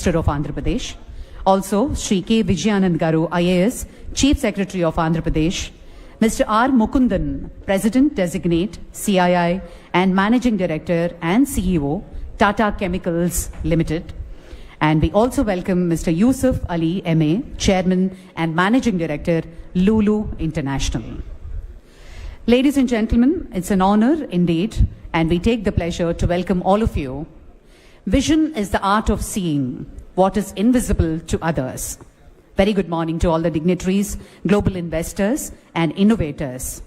Minister of Andhra Pradesh. Also, Sri K. Vijayanand Garu, IAS, Chief Secretary of Andhra Pradesh. Mr. R. Mukundan, President Designate, CII, and Managing Director and CEO, Tata Chemicals Limited. And we also welcome Mr. Yusuf Ali, MA, Chairman and Managing Director, Lulu International. Ladies and gentlemen, it's an honor indeed, and we take the pleasure to welcome all of you. Vision is the art of seeing what is invisible to others. Very good morning to all the dignitaries, global investors, and innovators.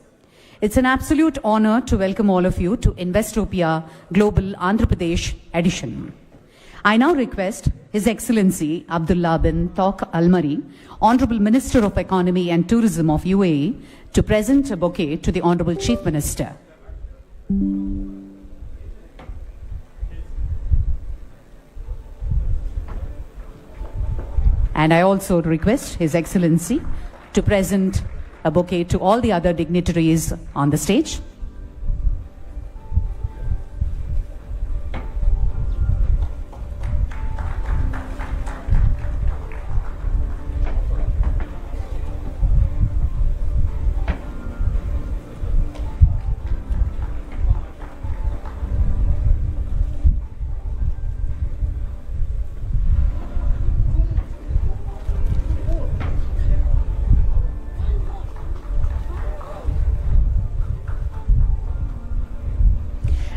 It's an absolute honor to welcome all of you to Investopia Global Andhra Pradesh edition. I now request His Excellency Abdullah bin Tawq Al-Mari, Honorable Minister of Economy and Tourism of UAE, to present a bouquet to the Honorable Chief Minister. And I also request His Excellency to present a bouquet to all the other dignitaries on the stage.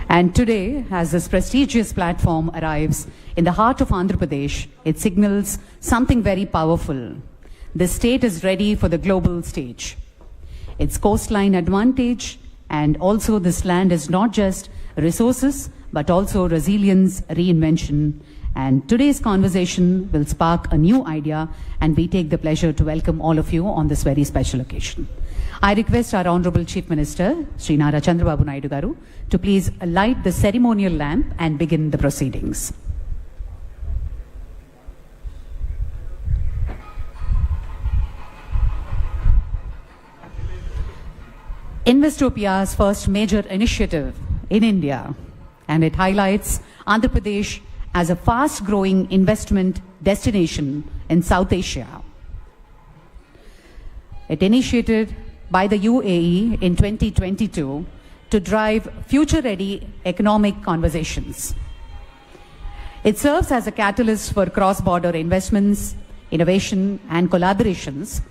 And today, as this prestigious platform arrives in the heart of Andhra Pradesh, it signals something very powerful. The state is ready for the global stage. Its coastline advantage, and also this land is not just resources, but also resilience, reinvention. And today's conversation will spark a new idea, and we take the pleasure to welcome all of you on this very special occasion. I request our Honorable Chief Minister, Sri Nara Chandrababu Naidu Garu, to please light the ceremonial lamp and begin the proceedings. Investopia's first major initiative in India, and it highlights Andhra Pradesh as a fast-growing investment destination in South Asia. It initiated by the UAE in 2022 to drive future-ready economic conversations. It serves as a catalyst for cross-border investments, innovation, and collaborations,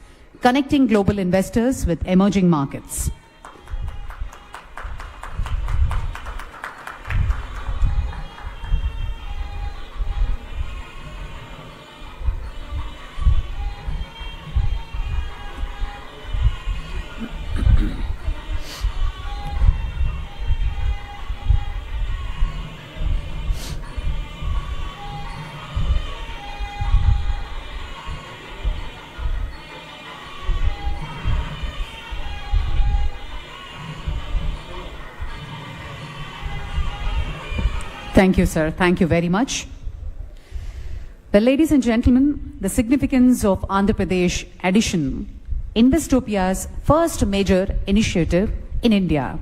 connecting global investors with emerging markets. Thank you, sir. Thank you very much. Well, ladies and gentlemen, the significance of Andhra Pradesh edition, Investopia's first major initiative in India,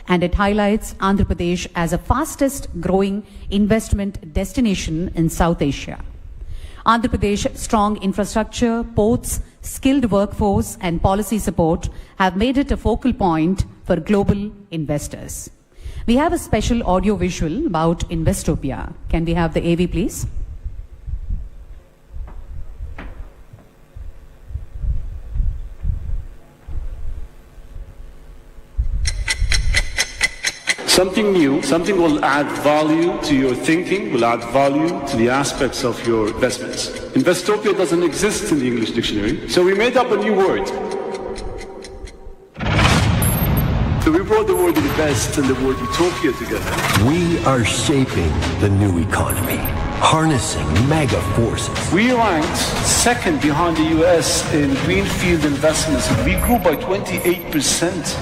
and it highlights Andhra Pradesh as a fastest growing investment destination in South Asia. Andhra Pradesh's strong infrastructure, ports, skilled workforce, and policy support have made it a focal point for global investors. We have a special audio visual about Investopia. Can we have the AV, please? Something new, something will add value to your thinking, will add value to the aspects of your investments. Investopia doesn't exist in the English dictionary, so we made up a new word. So we brought the word invest and the word utopia together. We are shaping the new economy, harnessing mega forces. We ranked second behind the US in greenfield investments. We grew by 28%.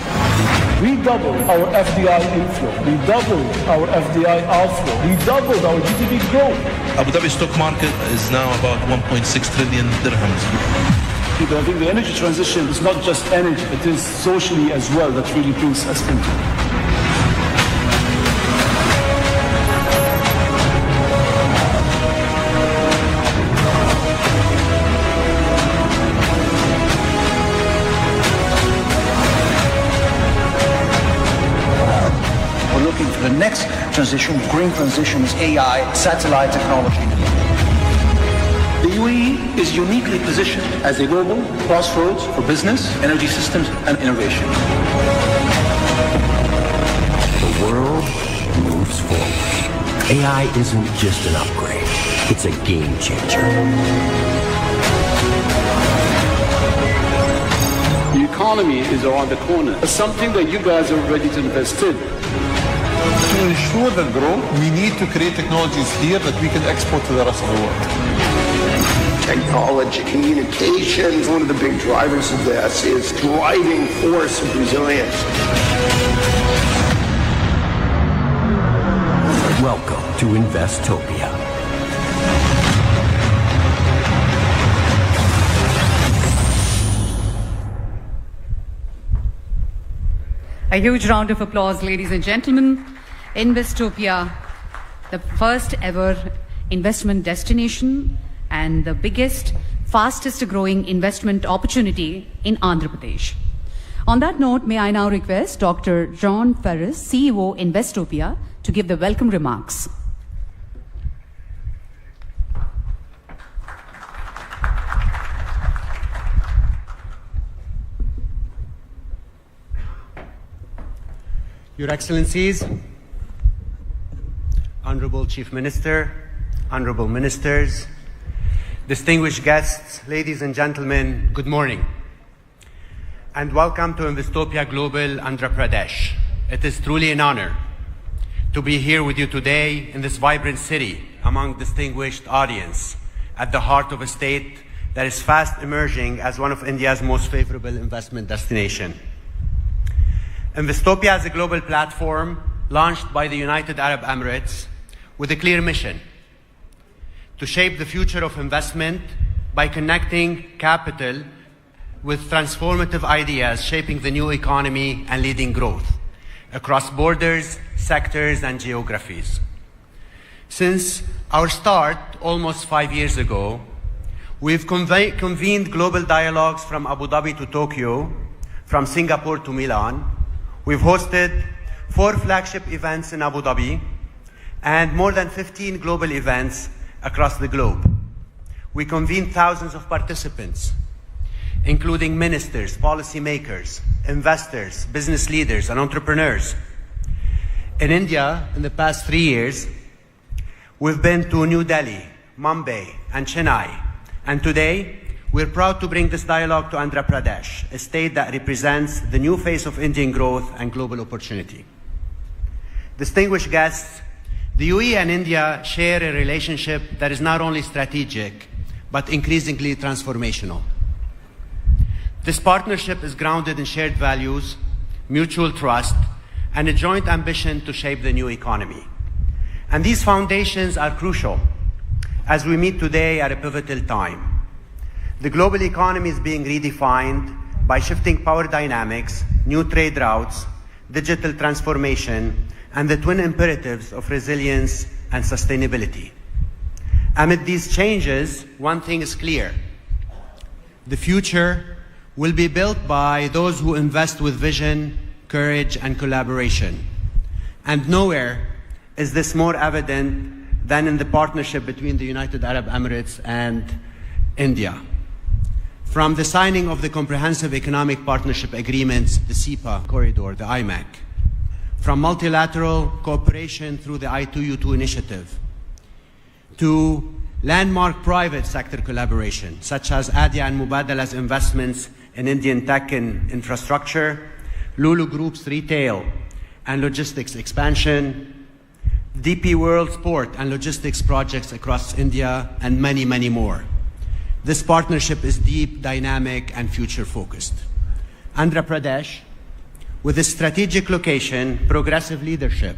We doubled our FDI inflow. We doubled our FDI outflow. We doubled our GDP growth. Abu Dhabi stock market is now about 1.6 trillion dirhams. I think the energy transition is not just energy, it is socially as well that really brings us into it. transition, green transition is AI, satellite technology. The UAE is uniquely positioned as a global crossroads for business, energy systems, and innovation. The world moves forward. AI isn't just an upgrade, it's a game changer. The economy is around the corner. It's something that you guys are ready to invest in. To ensure that growth, we need to create technologies here that we can export to the rest of the world. Technology, communications, one of the big drivers of this is driving force of resilience. Welcome to Investopia. A huge round of applause, ladies and gentlemen. Investopia, the first ever investment destination and the biggest, fastest growing investment opportunity in Andhra Pradesh. On that note, may I now request Dr. John Ferris, CEO Investopia, to give the welcome remarks. Your Excellencies, Honorable Chief Minister, Honorable Ministers, distinguished guests, ladies and gentlemen, good morning. And welcome to Investopia Global Andhra Pradesh. It is truly an honor to be here with you today in this vibrant city among distinguished audience at the heart of a state that is fast emerging as one of India's most favorable investment destinations. Investopia is a global platform launched by the United Arab Emirates with a clear mission: to shape the future of investment by connecting capital with transformative ideas shaping the new economy and leading growth across borders, sectors, and geographies. Since our start almost 5 years ago, we've convened global dialogues from Abu Dhabi to Tokyo, from Singapore to Milan. We've hosted 4 flagship events in Abu Dhabi and more than 15 global events across the globe. We convened thousands of participants, including ministers, policymakers, investors, business leaders, and entrepreneurs. In India, in the past 3 years, we've been to New Delhi, Mumbai, and Chennai. And today, we're proud to bring this dialogue to Andhra Pradesh, a state that represents the new face of Indian growth and global opportunity. Distinguished guests, the UAE and India share a relationship that is not only strategic, but increasingly transformational. This partnership is grounded in shared values, mutual trust, and a joint ambition to shape the new economy. And these foundations are crucial as we meet today at a pivotal time. The global economy is being redefined by shifting power dynamics, new trade routes, digital transformation, and the twin imperatives of resilience and sustainability. Amid these changes, one thing is clear: the future will be built by those who invest with vision, courage, and collaboration. And nowhere is this more evident than in the partnership between the United Arab Emirates and India. From the signing of the Comprehensive Economic Partnership Agreements, the CEPA corridor, the IMEC, from multilateral cooperation through the I2U2 initiative, to landmark private sector collaboration, such as ADIA and Mubadala's investments in Indian tech and infrastructure, Lulu Group's retail and logistics expansion, DP World sport and logistics projects across India, and many, many more. This partnership is deep, dynamic, and future-focused. Andhra Pradesh, with its strategic location, progressive leadership,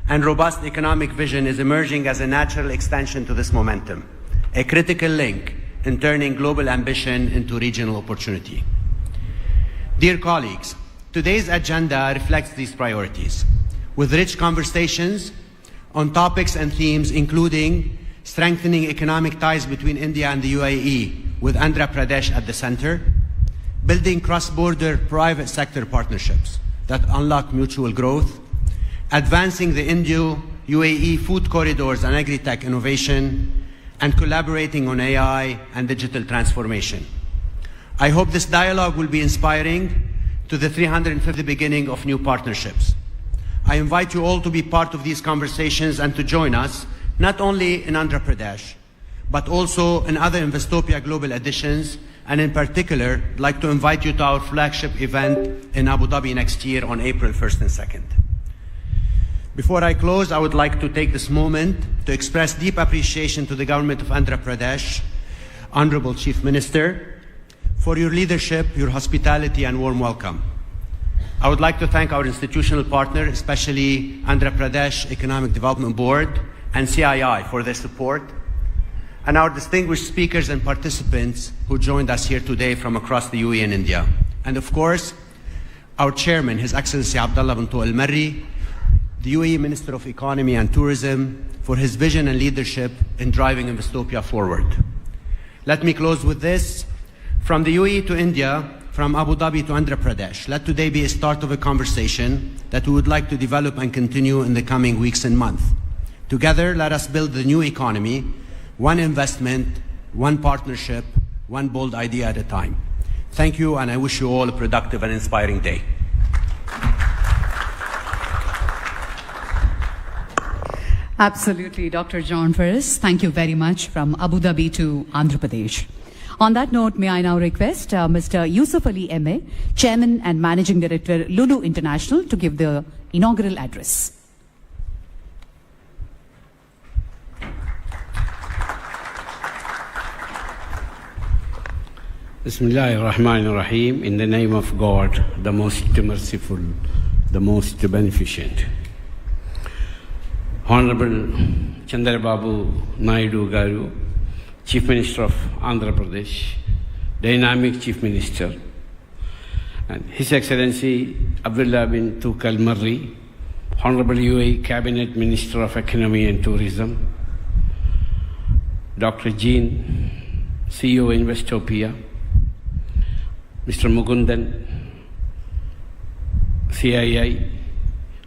and robust economic vision, is emerging as a natural extension to this momentum, a critical link in turning global ambition into regional opportunity. Dear colleagues, today's agenda reflects these priorities, with rich conversations on topics and themes including strengthening economic ties between India and the UAE, with Andhra Pradesh at the center, building cross-border private sector partnerships that unlock mutual growth, advancing the Indo-UAE food corridors and agri-tech innovation, and collaborating on AI and digital transformation. I hope this dialogue will be inspiring to the 350 beginning of new partnerships. I invite you all to be part of these conversations and to join us, not only in Andhra Pradesh, but also in other Investopia Global editions, and in particular, I'd like to invite you to our flagship event in Abu Dhabi next year on April 1st and 2nd. Before I close, I would like to take this moment to express deep appreciation to the government of Andhra Pradesh, Honorable Chief Minister, for your leadership, your hospitality, and warm welcome. I would like to thank our institutional partner, especially Andhra Pradesh Economic Development Board and CII for their support, and our distinguished speakers and participants who joined us here today from across the UAE and India. And of course, our chairman, His Excellency Abdullah bin Al Marri, the UAE Minister of Economy and Tourism, for his vision and leadership in driving Investopia forward. Let me close with this. From the UAE to India, from Abu Dhabi to Andhra Pradesh, let today be a start of a conversation that we would like to develop and continue in the coming weeks and months. Together, let us build the new economy, one investment, one partnership, one bold idea at a time. Thank you, and I wish you all a productive and inspiring day. Absolutely, Dr. John Ferris. Thank you very much from Abu Dhabi to Andhra Pradesh. On that note, may I now request Mr. Yusuf Ali M.A., Chairman and Managing Director, Lulu International, to give the inaugural address. Bismillahir Rahmanir Rahim, in the name of God, the most merciful, the most beneficent. Honorable Chandrababu Naidu Garu, Chief Minister of Andhra Pradesh, dynamic Chief Minister, and His Excellency Abdullah bin Al Marri, Honorable UAE Cabinet Minister of Economy and Tourism, Dr. Jean, CEO Investopia, Mr. Mukundan, CII,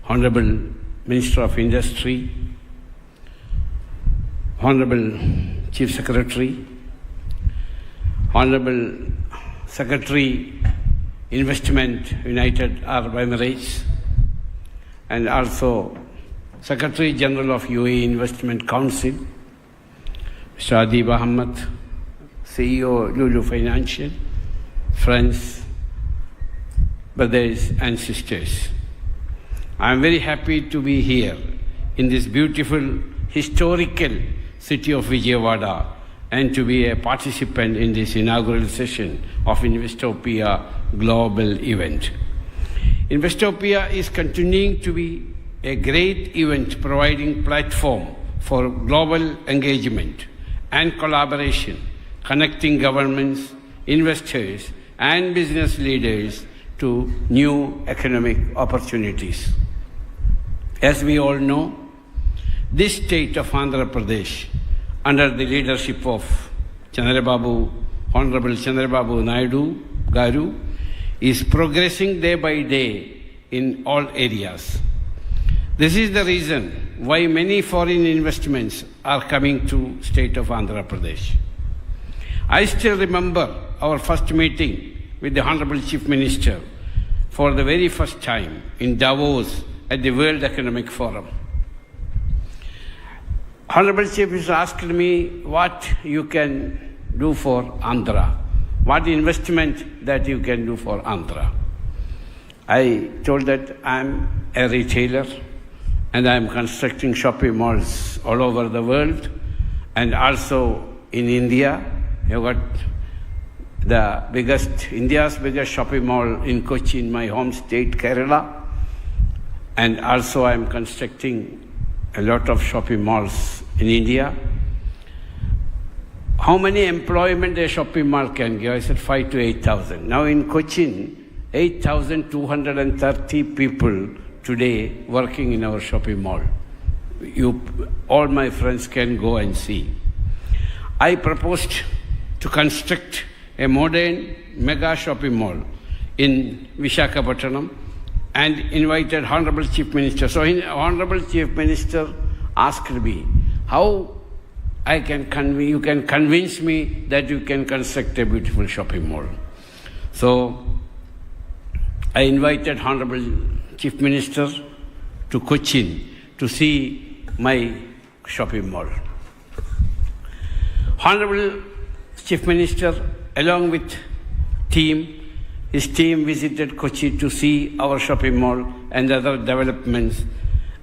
Honorable Minister of Industry, Honorable Chief Secretary, Honorable Secretary, Investment, United Arab Emirates, and also Secretary General of UAE Investment Council, Mr. Adib Ahmed, CEO Lulu Financial, friends, brothers and sisters. I am very happy to be here in this beautiful, historical city of Vijayawada and to be a participant in this inaugural session of Investopia Global event. Investopia is continuing to be a great event providing platform for global engagement and collaboration, connecting governments, investors, and business leaders to new economic opportunities. As we all know, this state of Andhra Pradesh, under the leadership of Honorable Chandrababu Naidu Garu, is progressing day by day in all areas. This is the reason why many foreign investments are coming to state of Andhra Pradesh. I still remember our first meeting with the Honorable Chief Minister for the very first time in Davos at the World Economic Forum. Honorable Chief Minister asked me what you can do for Andhra, what investment that you can do for Andhra. I told that I'm a retailer and I'm constructing shopping malls all over the world and also in India. You've got India's biggest shopping mall in Kochi, in my home state, Kerala. And also I'm constructing a lot of shopping malls in India. How many employment a shopping mall can give? I said 5,000 to 8,000. Now in Cochin, 8,230 people today working in our shopping mall. All my friends can go and see. I proposed to construct a modern mega shopping mall in Visakhapatnam and invited Honorable Chief Minister. So Honorable Chief Minister asked me, how you can convince me that you can construct a beautiful shopping mall. So I invited Honorable Chief Minister to Cochin to see my shopping mall. Honorable Chief Minister, along with his team visited Kochi to see our shopping mall and other developments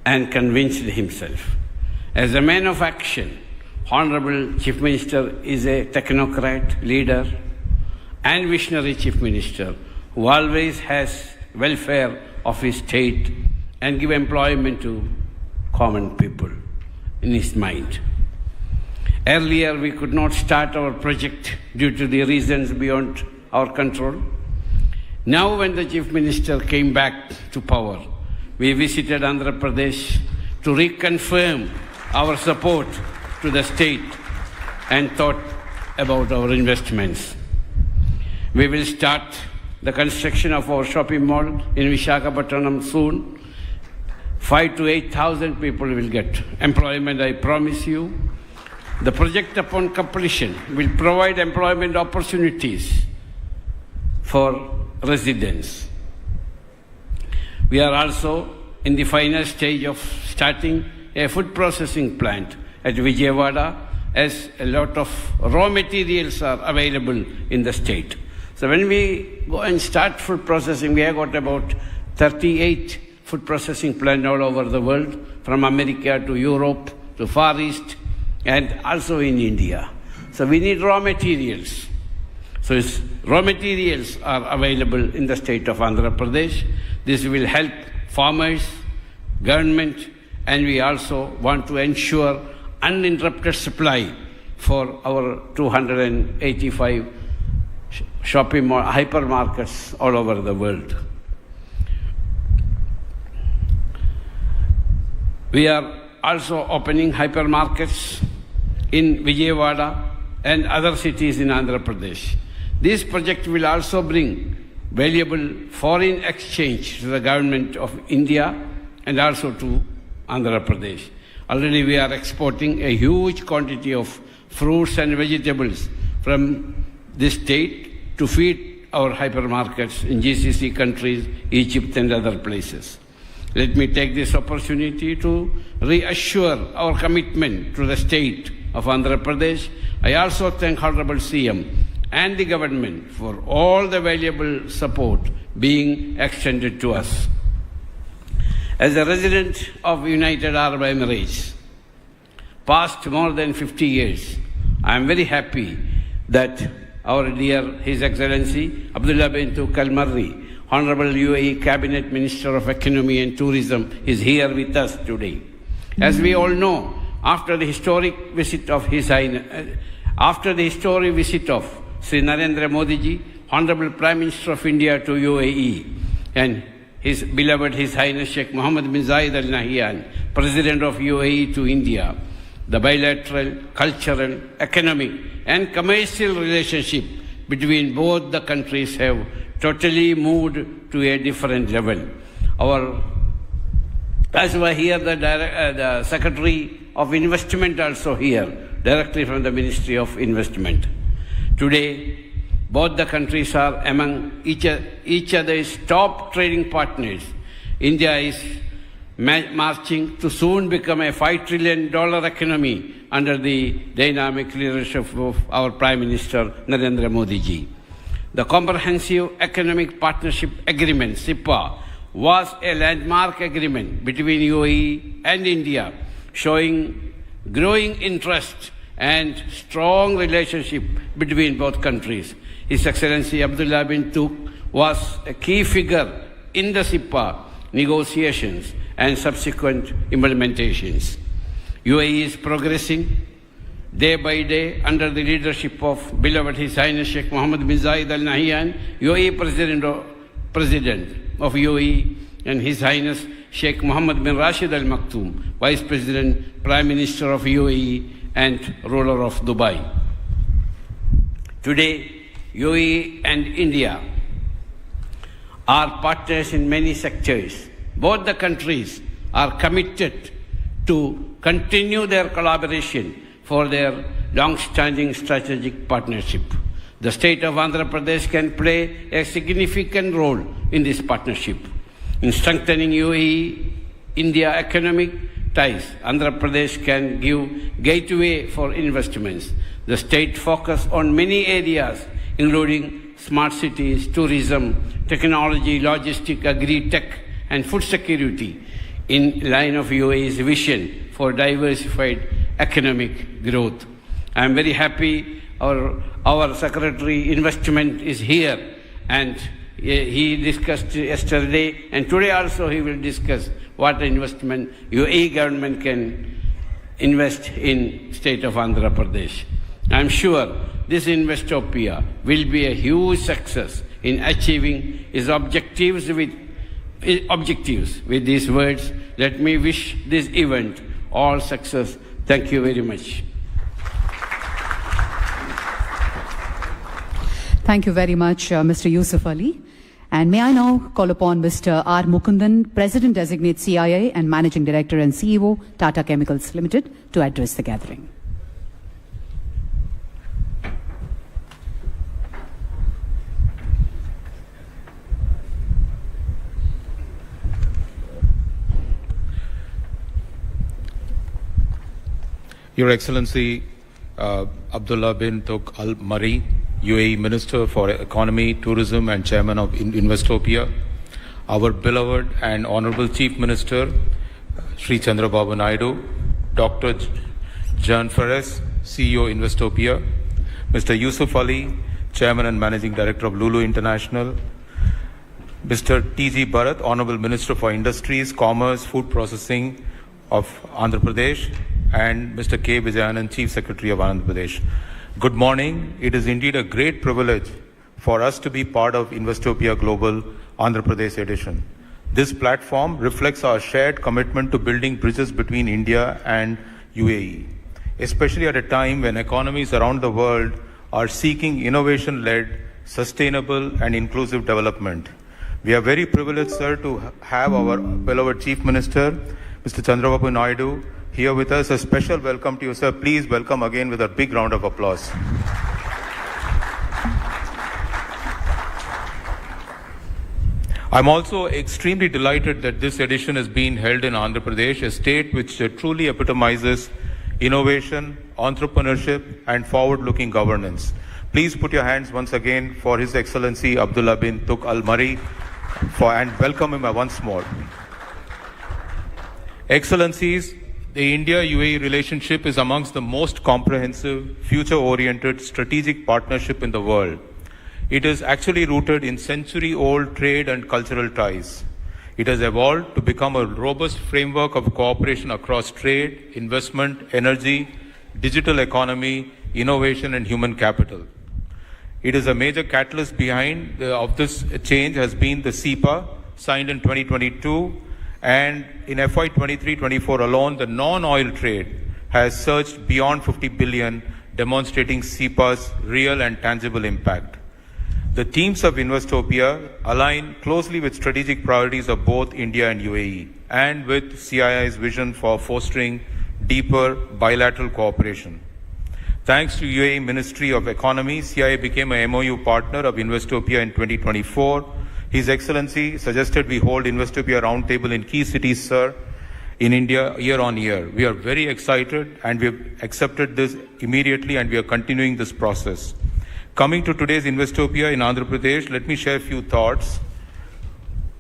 and convinced himself. As a man of action, Honorable Chief Minister is a technocrat, leader, and visionary Chief Minister who always has welfare of his state and give employment to common people in his mind. Earlier, we could not start our project due to the reasons beyond our control. Now, when the Chief Minister came back to power, we visited Andhra Pradesh to reconfirm our support to the state and thought about our investments. We will start the construction of our shopping mall in Visakhapatnam soon. 5,000 to 8,000 people will get employment, I promise you. The project upon completion will provide employment opportunities for residents. We are also in the final stage of starting a food processing plant at Vijayawada, as a lot of raw materials are available in the state. So when we go and start food processing, we have got about 38 food processing plants all over the world, from America to Europe to Far East, and also in India. So we need raw materials. So raw materials are available in the state of Andhra Pradesh. This will help farmers, government, and we also want to ensure uninterrupted supply for our 285 shopping mall, hypermarkets all over the world. We are also opening hypermarkets in Vijayawada and other cities in Andhra Pradesh. This project will also bring valuable foreign exchange to the government of India and also to Andhra Pradesh. Already we are exporting a huge quantity of fruits and vegetables from this state to feed our hypermarkets in GCC countries, Egypt and other places. Let me take this opportunity to reassure our commitment to the state of Andhra Pradesh. I also thank Honorable CM and the government for all the valuable support being extended to us. As a resident of United Arab Emirates, past more than 50 years, I am very happy that our dear His Excellency Abdullah bin Tuq Al-Marri, Honorable UAE Cabinet Minister of Economy and Tourism, is here with us today. As we all know, after the historic visit of Sri Narendra Modi ji, Honorable Prime Minister of India to UAE, and His beloved His Highness Sheikh Mohammed bin Zayed Al Nahyan, President of UAE to India, the bilateral, cultural, economic and commercial relationship between both the countries have totally moved to a different level. As we hear the Secretary of Investment also here, directly from the Ministry of Investment. Today, both the countries are among each other's top trading partners. India is marching to soon become a $5 trillion economy under the dynamic leadership of our Prime Minister Narendra Modi ji. The Comprehensive Economic Partnership Agreement, CEPA, was a landmark agreement between UAE and India, showing growing interest and strong relationship between both countries. His Excellency Abdullah bin Tuq was a key figure in the CEPA negotiations and subsequent implementations. UAE is progressing day by day under the leadership of beloved His Highness Sheikh Mohammed bin Zayed Al Nahyan, UAE President of UAE, and His Highness Sheikh Mohammed bin Rashid Al Maktoum, Vice President, Prime Minister of UAE and ruler of Dubai. Today, UAE and India are partners in many sectors. Both the countries are committed to continue their collaboration for their long-standing strategic partnership. The state of Andhra Pradesh can play a significant role in this partnership. In strengthening UAE-India economic ties, Andhra Pradesh can give gateway for investments. The state focus on many areas, including smart cities, tourism, technology, logistics, agri-tech, and food security, in line of UAE's vision for diversified economic growth. I am very happy our Secretary Investment is here, and he discussed yesterday, and today also he will discuss what investment UAE government can invest in state of Andhra Pradesh. I am sure this Investopia will be a huge success in achieving its objectives. With these words, let me wish this event all success. Thank you very much. Thank you very much, Mr. Yusuf Ali. And may I now call upon Mr. R. Mukundan, President-Designate CIA and Managing Director and CEO, Tata Chemicals Limited, to address the gathering. Your Excellency, Abdullah bin Tuk Al Mari, UAE Minister for Economy, Tourism and Chairman of Investopia, our beloved and Honorable Chief Minister, Sri Chandrababu Naidu, Dr. John Ferres, CEO Investopia, Mr. Yusuf Ali, Chairman and Managing Director of Lulu International, Mr. T.G. Bharat, Honorable Minister for Industries, Commerce, Food Processing of Andhra Pradesh, and Mr. K. Vijayanand, Chief Secretary of Andhra Pradesh. Good morning. It is indeed a great privilege for us to be part of Investopia Global Andhra Pradesh edition. This platform reflects our shared commitment to building bridges between India and UAE, especially at a time when economies around the world are seeking innovation-led, sustainable and inclusive development. We are very privileged, sir, to have our beloved Chief Minister, Mr. Chandrababu Naidu, here with us. A special welcome to you, sir. Please welcome again with a big round of applause. I'm also extremely delighted that this edition is being held in Andhra Pradesh, a state which truly epitomizes innovation, entrepreneurship, and forward-looking governance. Please put your hands once again for His Excellency Abdullah bin Tuk Al Mari and welcome him once more. Excellencies, the India-UAE relationship is amongst the most comprehensive, future-oriented strategic partnership in the world. It is actually rooted in century-old trade and cultural ties. It has evolved to become a robust framework of cooperation across trade, investment, energy, digital economy, innovation, and human capital. It is a major catalyst behind of this change has been the CEPA, signed in 2022, and in FY 23-24 alone, the non-oil trade has surged beyond 50 billion, demonstrating CEPA's real and tangible impact. The themes of Investopia align closely with strategic priorities of both India and UAE, and with CII's vision for fostering deeper bilateral cooperation. Thanks to UAE Ministry of Economy, CII became a MOU partner of Investopia in 2024. His Excellency suggested we hold Investopia Roundtable in key cities, sir, in India year on year. We are very excited and we have accepted this immediately and we are continuing this process. Coming to today's Investopia in Andhra Pradesh, let me share a few thoughts.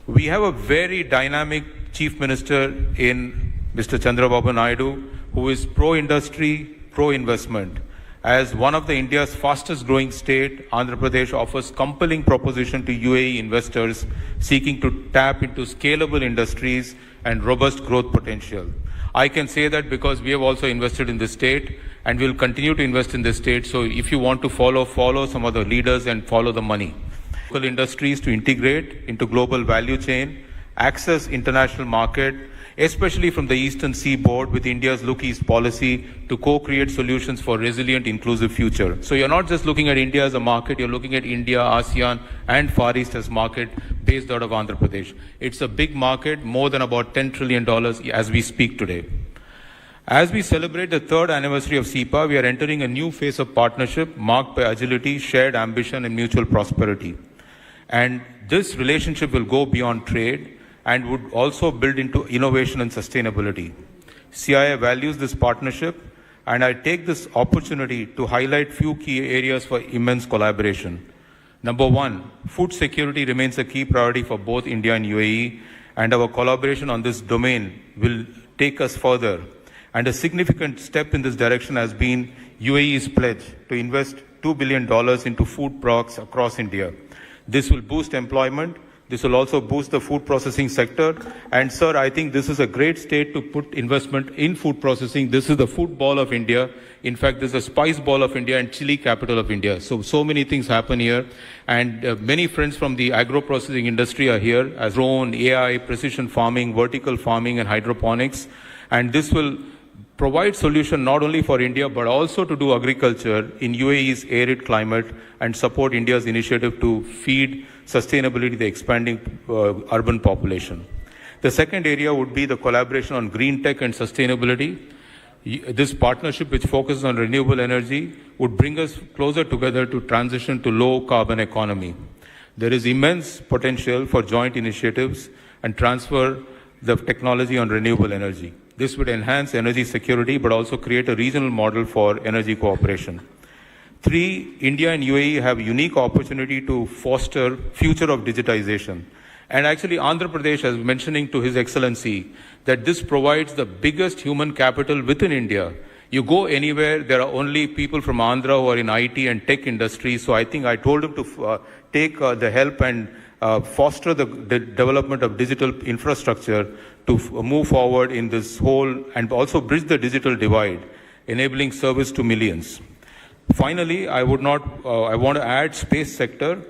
We have a very dynamic Chief Minister in Mr. Chandrababu Naidu, who is pro-industry, pro-investment. As one of the India's fastest growing state, Andhra Pradesh offers compelling proposition to UAE investors seeking to tap into scalable industries and robust growth potential. I can say that because we have also invested in this state and will continue to invest in this state. So if you want to follow some of the leaders and follow the money. Local industries to integrate into global value chain, access international market, especially from the Eastern Seaboard with India's Look East policy to co-create solutions for resilient, inclusive future. So you're not just looking at India as a market, you're looking at India, ASEAN and Far East as market, based out of Andhra Pradesh. It's a big market, more than about $10 trillion as we speak today. As we celebrate the 3rd anniversary of CEPA, we are entering a new phase of partnership marked by agility, shared ambition, and mutual prosperity. And this relationship will go beyond trade and would also build into innovation and sustainability. CIA values this partnership, and I take this opportunity to highlight few key areas for immense collaboration. Number one, food security remains a key priority for both India and UAE, and our collaboration on this domain will take us further. And a significant step in this direction has been UAE's pledge to invest $2 billion into food products across India. This will boost employment. This will also boost the food processing sector. And sir, I think this is a great state to put investment in food processing. This is the food ball of India. In fact, this is the spice ball of India and chili capital of India. So many things happen here. And many friends from the agro-processing industry are here, as drone, AI, precision farming, vertical farming, and hydroponics. And this will provide solution not only for India, but also to do agriculture in UAE's arid climate and support India's initiative to feed sustainability the expanding urban population. The second area would be the collaboration on green tech and sustainability. This partnership, which focuses on renewable energy, would bring us closer together to transition to low carbon economy. There is immense potential for joint initiatives and transfer the technology on renewable energy. This would enhance energy security, but also create a regional model for energy cooperation. 3, India and UAE have unique opportunity to foster future of digitization. And actually, Andhra Pradesh is mentioning to His Excellency that this provides the biggest human capital within India. You go anywhere, there are only people from Andhra who are in IT and tech industry. So I think I told him to take the help and foster the development of digital infrastructure to move forward in this whole, and also bridge the digital divide, enabling service to millions. Finally, I want to add space sector,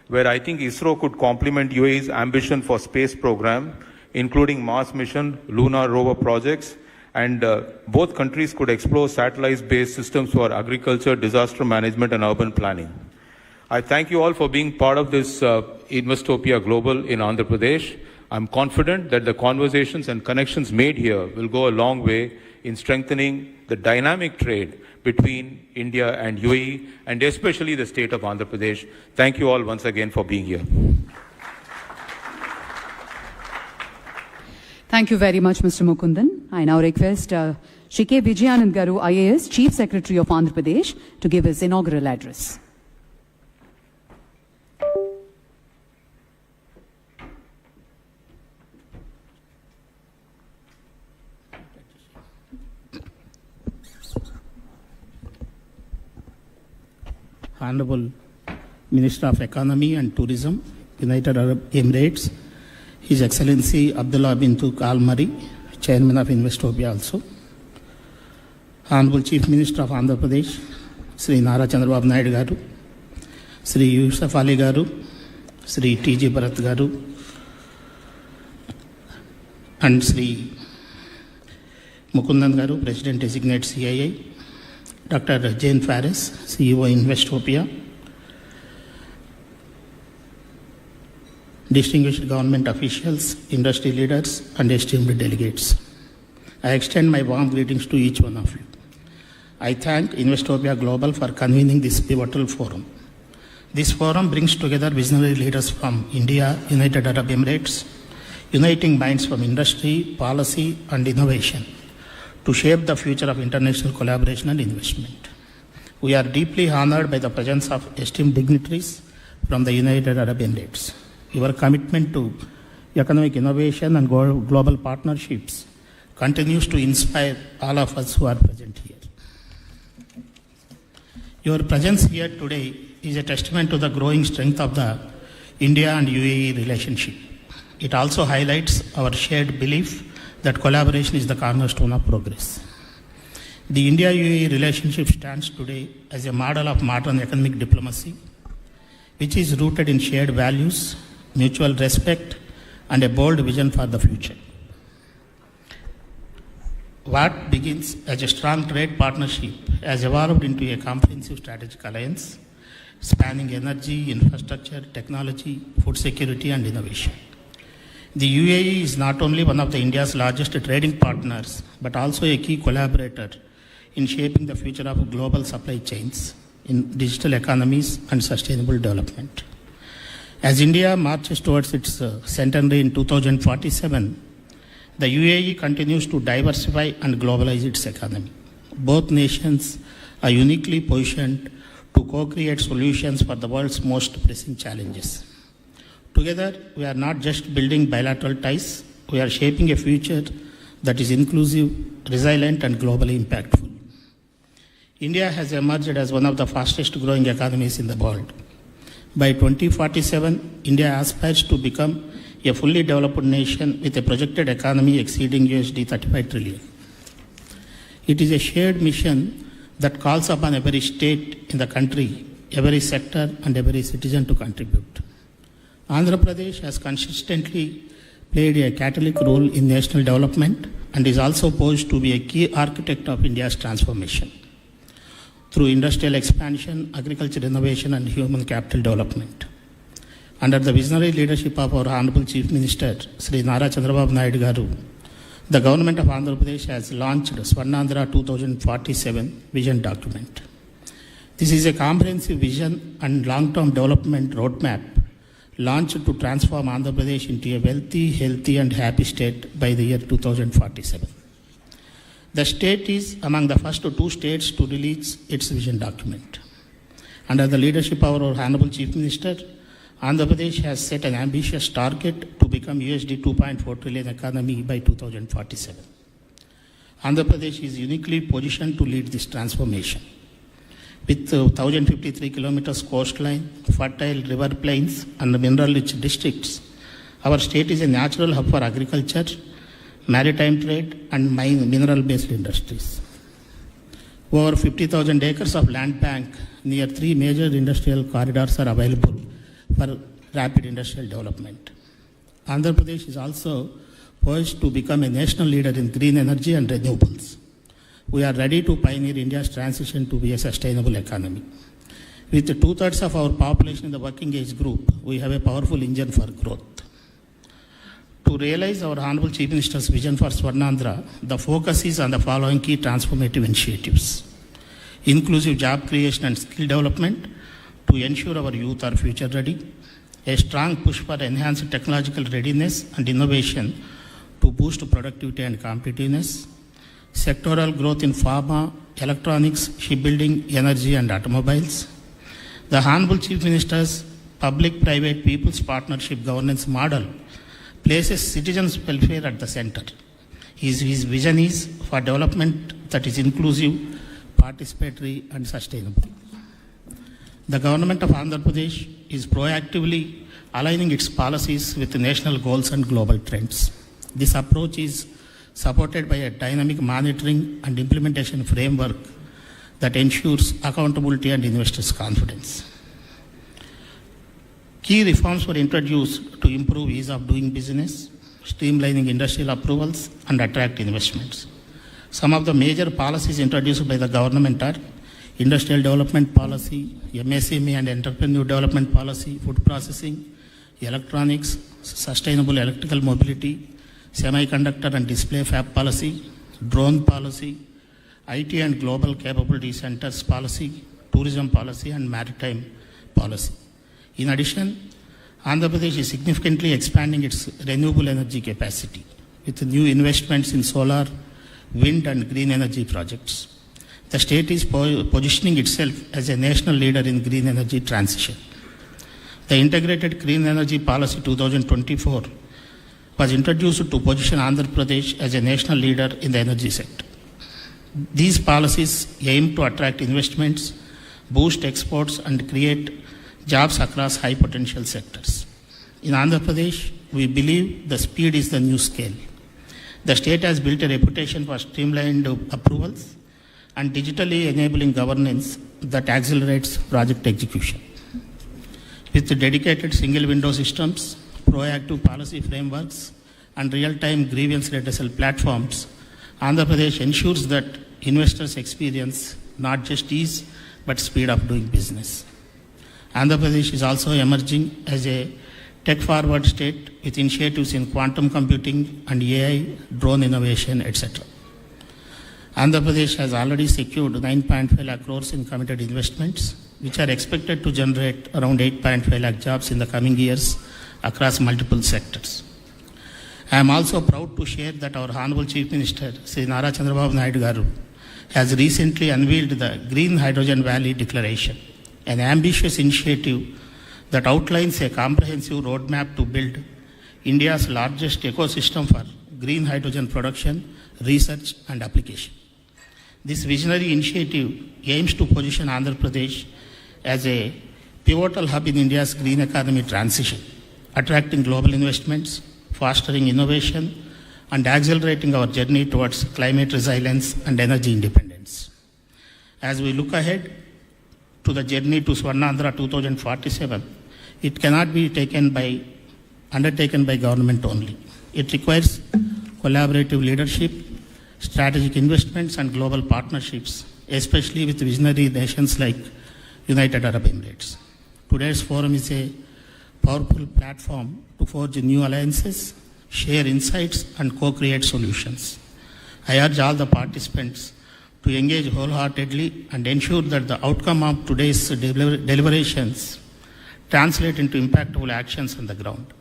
where I think ISRO could complement UAE's ambition for space program, including Mars mission, lunar rover projects, and both countries could explore satellite-based systems for agriculture, disaster management, and urban planning. I thank you all for being part of this Investopia Global in Andhra Pradesh. I'm confident that the conversations and connections made here will go a long way in strengthening the dynamic trade between India and UAE, and especially the state of Andhra Pradesh. Thank you all once again for being here. Thank you very much, Mr. Mukundan. I now request Shri K. Vijayanand Garu, IAS, Chief Secretary of Andhra Pradesh, to give his inaugural address. Honorable Minister of Economy and Tourism, United Arab Emirates, His Excellency Abdullah bin Tuq Al Mari, Chairman of Investopia also, Honorable Chief Minister of Andhra Pradesh, Sri Nara Chandrababu Naidu Garu, Sri Yusuf Ali Garu, Sri T.G. Bharat Garu, and Sri Mukundan Garu, President Designate CII, Dr. Jane Faris, CEO Investopia, distinguished government officials, industry leaders, and esteemed delegates. I extend my warm greetings to each one of you. I thank Investopia Global for convening this pivotal forum. This forum brings together visionary leaders from India, United Arab Emirates, uniting minds from industry, policy, and innovation to shape the future of international collaboration and investment. We are deeply honored by the presence of esteemed dignitaries from the United Arab Emirates. Your commitment to economic innovation and global partnerships continues to inspire all of us who are present here. Your presence here today is a testament to the growing strength of the India and UAE relationship. It also highlights our shared belief that collaboration is the cornerstone of progress. The India-UAE relationship stands today as a model of modern economic diplomacy, which is rooted in shared values, mutual respect, and a bold vision for the future. What begins as a strong trade partnership has evolved into a comprehensive strategic alliance spanning energy, infrastructure, technology, food security, and innovation. The UAE is not only one of India's largest trading partners, but also a key collaborator in shaping the future of global supply chains in digital economies and sustainable development. As India marches towards its centenary in 2047, the UAE continues to diversify and globalize its economy. Both nations are uniquely positioned to co-create solutions for the world's most pressing challenges. Together, we are not just building bilateral ties, we are shaping a future that is inclusive, resilient, and globally impactful. India has emerged as one of the fastest growing economies in the world. By 2047, India aspires to become a fully developed nation with a projected economy exceeding $35 trillion. It is a shared mission that calls upon every state in the country, every sector, and every citizen to contribute. Andhra Pradesh has consistently played a catalytic role in national development and is also poised to be a key architect of India's transformation through industrial expansion, agriculture innovation, and human capital development. Under the visionary leadership of our Honorable Chief Minister, Sri Nara Chandrababu Naidu Garu, the government of Andhra Pradesh has launched Swarnandhra 2047 vision document. This is a comprehensive vision and long-term development roadmap launched to transform Andhra Pradesh into a wealthy, healthy, and happy state by the year 2047. The state is among the first 2 states to release its vision document. Under the leadership of our Honorable Chief Minister, Andhra Pradesh has set an ambitious target to become $2.4 trillion economy by 2047. Andhra Pradesh is uniquely positioned to lead this transformation. With 1,053 kilometers coastline, fertile river plains, and mineral-rich districts, our state is a natural hub for agriculture, maritime trade, and mineral-based industries. Over 50,000 acres of land bank near 3 major industrial corridors are available for rapid industrial development. Andhra Pradesh is also poised to become a national leader in green energy and renewables. We are ready to pioneer India's transition to be a sustainable economy. With 2/3 of our population in the working age group, we have a powerful engine for growth. To realize our Honorable Chief Minister's vision for Swarnandhra, the focus is on the following key transformative initiatives: inclusive job creation and skill development to ensure our youth are future ready, a strong push for enhanced technological readiness and innovation to boost productivity and competitiveness, sectoral growth in pharma, electronics, shipbuilding, energy, and automobiles. The Honorable Chief Minister's public-private people's partnership governance model places citizens' welfare at the center. His vision is for development that is inclusive, participatory, and sustainable. The government of Andhra Pradesh is proactively aligning its policies with national goals and global trends. This approach is supported by a dynamic monitoring and implementation framework that ensures accountability and investors' confidence. Key reforms were introduced to improve ease of doing business, streamlining industrial approvals, and attract investments. Some of the major policies introduced by the government are Industrial Development Policy, MSME and Entrepreneur Development Policy, Food Processing, Electronics, Sustainable Electrical Mobility, Semiconductor and Display Fab Policy, Drone Policy, IT and Global Capability Centers Policy, Tourism Policy, and Maritime Policy. In addition, Andhra Pradesh is significantly expanding its renewable energy capacity with new investments in solar, wind, and green energy projects. The state is positioning itself as a national leader in green energy transition. The Integrated Green Energy Policy 2024 was introduced to position Andhra Pradesh as a national leader in the energy sector. These policies aim to attract investments, boost exports, and create jobs across high potential sectors. In Andhra Pradesh, we believe the speed is the new scale. The state has built a reputation for streamlined approvals and digitally enabling governance that accelerates project execution. With dedicated single window systems, proactive policy frameworks, and real-time grievance redressal platforms, Andhra Pradesh ensures that investors experience not just ease, but speed of doing business. Andhra Pradesh is also emerging as a tech-forward state with initiatives in quantum computing and AI, drone innovation, etc. Andhra Pradesh has already secured 9.5 lakh crores in committed investments, which are expected to generate around 8.5 lakh jobs in the coming years across multiple sectors. I am also proud to share that our Honorable Chief Minister, Sri Nara Chandrababu Naidu Garu, has recently unveiled the Green Hydrogen Valley Declaration, an ambitious initiative that outlines a comprehensive roadmap to build India's largest ecosystem for green hydrogen production, research and application. This visionary initiative aims to position Andhra Pradesh as a pivotal hub in India's green economy transition, attracting global investments, fostering innovation, and accelerating our journey towards climate resilience and energy independence. As we look ahead to the journey to Swarnandhra 2047, it cannot be undertaken by government only. It requires collaborative leadership, strategic investments, and global partnerships, especially with visionary nations like United Arab Emirates. Today's forum is a powerful platform to forge new alliances, share insights, and co-create solutions. I urge all the participants to engage wholeheartedly and ensure that the outcome of today's deliberations translate into impactful actions on the ground.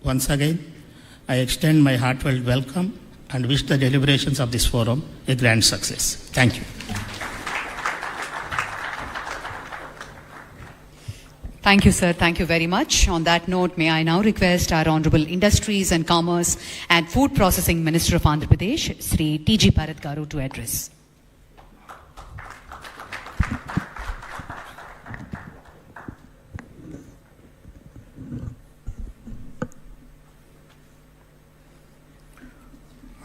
Once again, I extend my heartfelt welcome and wish the deliberations of this forum a grand success. Thank you. Thank you, sir. Thank you very much. On that note, may I now request our Honorable Industries and Commerce and Food Processing Minister of Andhra Pradesh, Sri T.G. Bharat Garu, to address.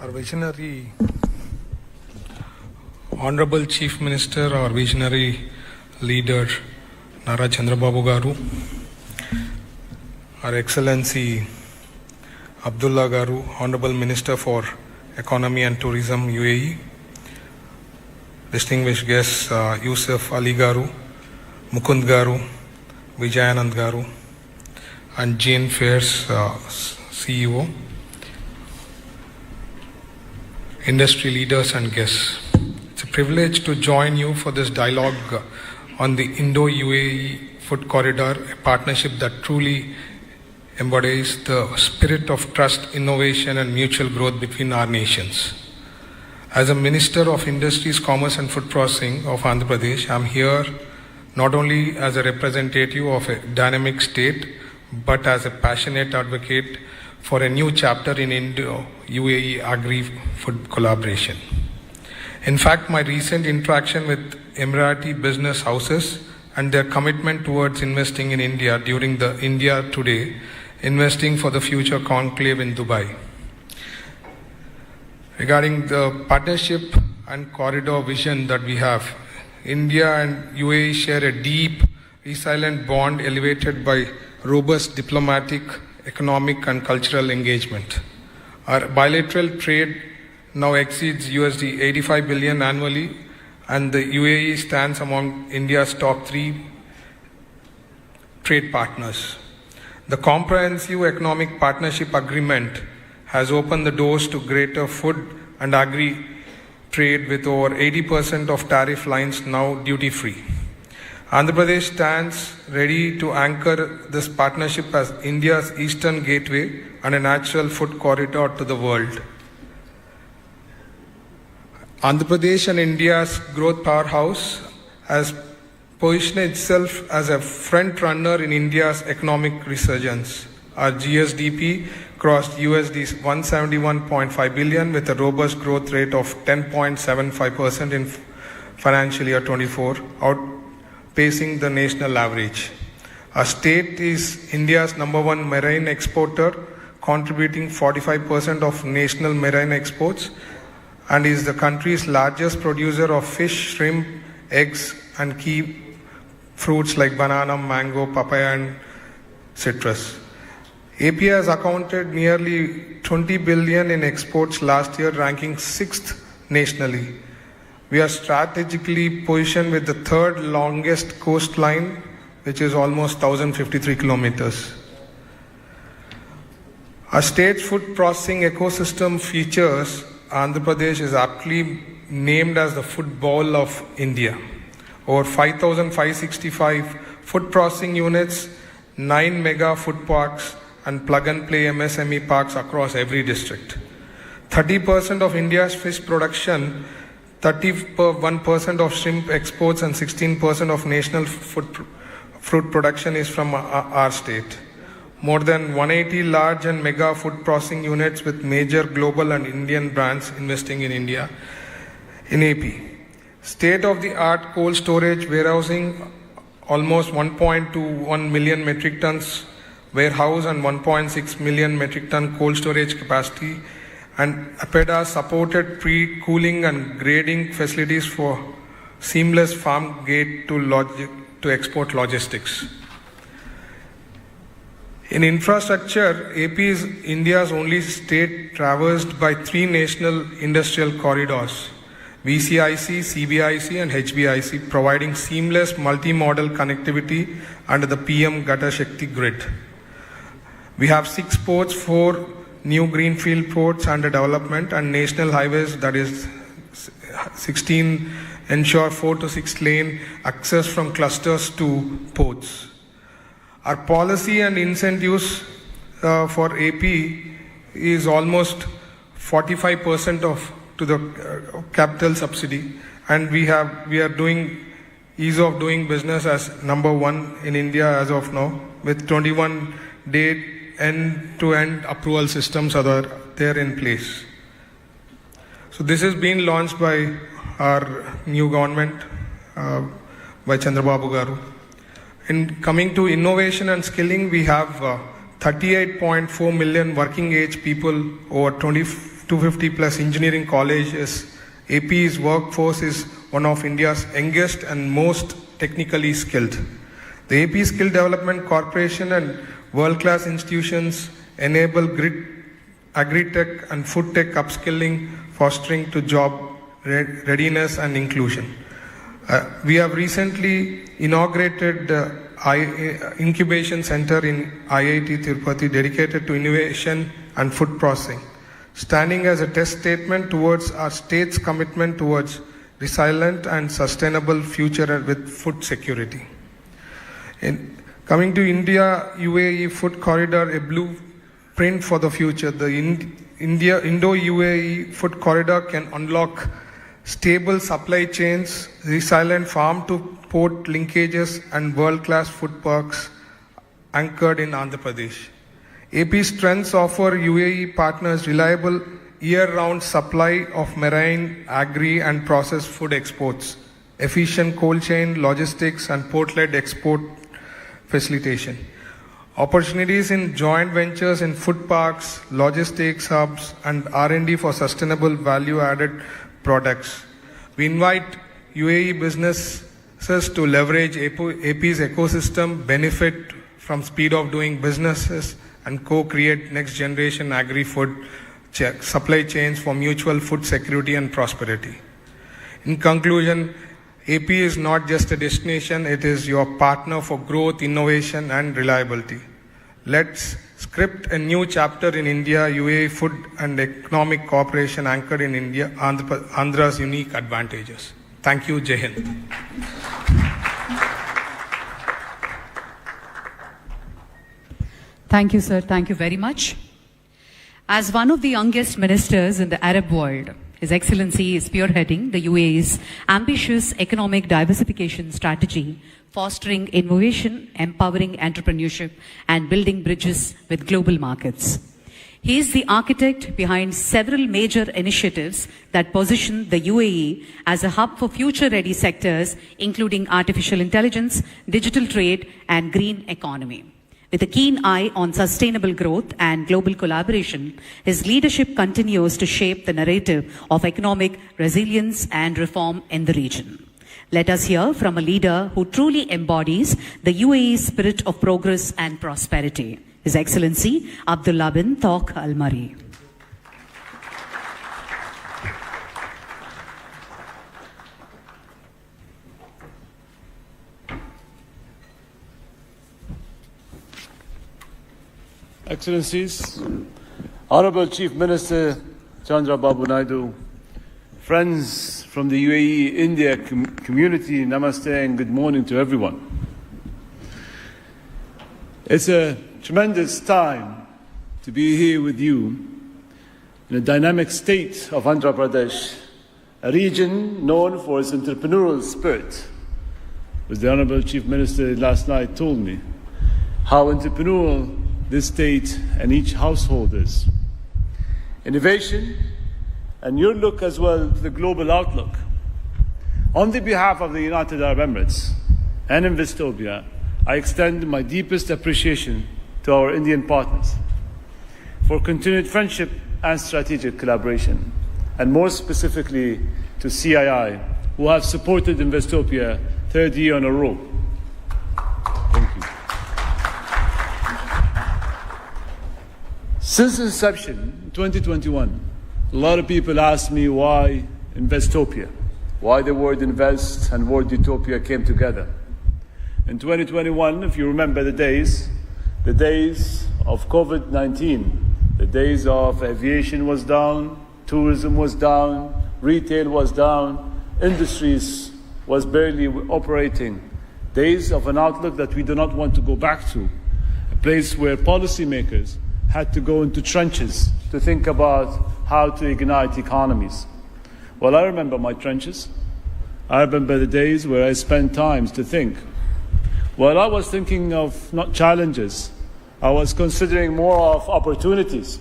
Our visionary Honorable Chief Minister, our visionary leader, Nara Chandrababu Garu, Our Excellency Abdullah Garu, Honorable Minister for Economy and Tourism, UAE, distinguished guests Yusuf Ali Garu, Mukund Garu, Vijayanand Garu, and Jane Fairs CEO, industry leaders and guests. It's a privilege to join you for this dialogue on the Indo-UAE Food Corridor, a partnership that truly embodies the spirit of trust, innovation and mutual growth between our nations. As a Minister of Industries, Commerce and Food Processing of Andhra Pradesh, I am here not only as a representative of a dynamic state, but as a passionate advocate for a new chapter in Indo-UAE agri-food collaboration. In fact, my recent interaction with Emirati business houses and their commitment towards investing in India during the India Today, Investing for the Future conclave in Dubai. Regarding the partnership and corridor vision that we have, India and UAE share a deep, resilient bond elevated by robust diplomatic, economic and cultural engagement. Our bilateral trade now exceeds USD 85 billion annually, and the UAE stands among India's top 3 trade partners. The comprehensive economic partnership agreement has opened the doors to greater food and agri trade, with over 80% of tariff lines now duty-free. Andhra Pradesh stands ready to anchor this partnership as India's eastern gateway and a natural food corridor to the world. Andhra Pradesh and India's growth powerhouse has positioned itself as a front runner in India's economic resurgence. Our GSDP crossed USD 171.5 billion with a robust growth rate of 10.75% in financial year 24, outpacing the national average. Our state is India's #1 marine exporter, contributing 45% of national marine exports, and is the country's largest producer of fish, shrimp, eggs, and key fruits like banana, mango, papaya, and citrus. AP has accounted nearly 20 billion in exports last year, ranking 6th nationally. We are strategically positioned with the 3rd longest coastline, which is almost 1,053 kilometers. Our state's food processing ecosystem features Andhra Pradesh is aptly named as the food bowl of India. Over 5,565 food processing units, 9 mega food parks, and plug-and-play MSME parks across every district. 30% of India's fish production, 31% of shrimp exports, and 16% of national fruit production is from our state. More than 180 large and mega food processing units with major global and Indian brands investing in India, in AP. State-of-the-art cold storage warehousing, almost 1.21 million metric tons warehouse and 1.6 million metric ton cold storage capacity, and APEDA supported pre-cooling and grading facilities for seamless farm gate to export logistics. In infrastructure, AP is India's only state traversed by 3 national industrial corridors, VCIC, CBIC and HBIC, providing seamless multi-modal connectivity under the PM Gata Shakti grid. We have 6 ports, 4 new greenfield ports under development, and national highways, that is 16, ensure 4 to 6 lane access from clusters to ports. Our policy and incentives for AP is almost 45% to the capital subsidy, and we are doing ease of doing business as number 1 in India as of now, with 21-day end-to-end approval systems are there in place. So this is being launched by our new government, by Chandrababu Garu. In coming to innovation and skilling, we have 38.4 million working age people, over 250 plus engineering colleges. AP's workforce is one of India's youngest and most technically skilled. The AP Skill Development Corporation and world-class institutions enable agri-tech and food tech upskilling, fostering to job readiness and inclusion. We have recently inaugurated incubation center in IIT Tirupati dedicated to innovation and food processing, standing as a test statement towards our state's commitment towards resilient and sustainable future with food security. Coming to India-UAE Food Corridor, a blueprint for the future. The Indo-UAE Food Corridor can unlock stable supply chains, resilient farm-to-port linkages, and world-class food parks anchored in Andhra Pradesh. AP's strengths offer UAE partners reliable year-round supply of marine, agri, and processed food exports, efficient cold chain logistics, and port-led export facilitation. Opportunities in joint ventures in food parks, logistics hubs, and R&D for sustainable value-added products. We invite UAE businesses to leverage AP's ecosystem, benefit from speed of doing businesses, and co-create next-generation agri-food supply chains for mutual food security and prosperity. In conclusion, AP is not just a destination, it is your partner for growth, innovation, and reliability. Let's script a new chapter in India-UAE food and economic cooperation anchored in India, Andhra's unique advantages. Thank you, Jai Hind. Thank you, sir. Thank you very much. As one of the youngest ministers in the Arab world, His Excellency is spearheading the UAE's ambitious economic diversification strategy, fostering innovation, empowering entrepreneurship, and building bridges with global markets. He is the architect behind several major initiatives that position the UAE as a hub for future-ready sectors, including artificial intelligence, digital trade, and green economy. With a keen eye on sustainable growth and global collaboration, his leadership continues to shape the narrative of economic resilience and reform in the region. Let us hear from a leader who truly embodies the UAE's spirit of progress and prosperity. His Excellency Abdullah bin Tawq Al Mari. Excellencies, Honorable Chief Minister Chandra Babu Naidu, friends from the UAE India community, namaste and good morning to everyone. It's a tremendous time to be here with you in a dynamic state of Andhra Pradesh, a region known for its entrepreneurial spirit. As the Honorable Chief Minister last night told me, how entrepreneurial this state and each household is. Innovation and your look as well to the global outlook. On the behalf of the United Arab Emirates and Investopia, I extend my deepest appreciation to our Indian partners for continued friendship and strategic collaboration, and more specifically to CII, who have supported Investopia third year in a row. Thank you. Since inception, in 2021, a lot of people ask me why Investopia, why the word invest and word utopia came together. In 2021, if you remember the days of COVID-19, the days of aviation was down, tourism was down, retail was down, industries was barely operating. Days of an outlook that we do not want to go back to, a place where policymakers had to go into trenches to think about how to ignite economies. Well, I remember my trenches. I remember the days where I spent time to think. Well, I was thinking of not challenges. I was considering more of opportunities.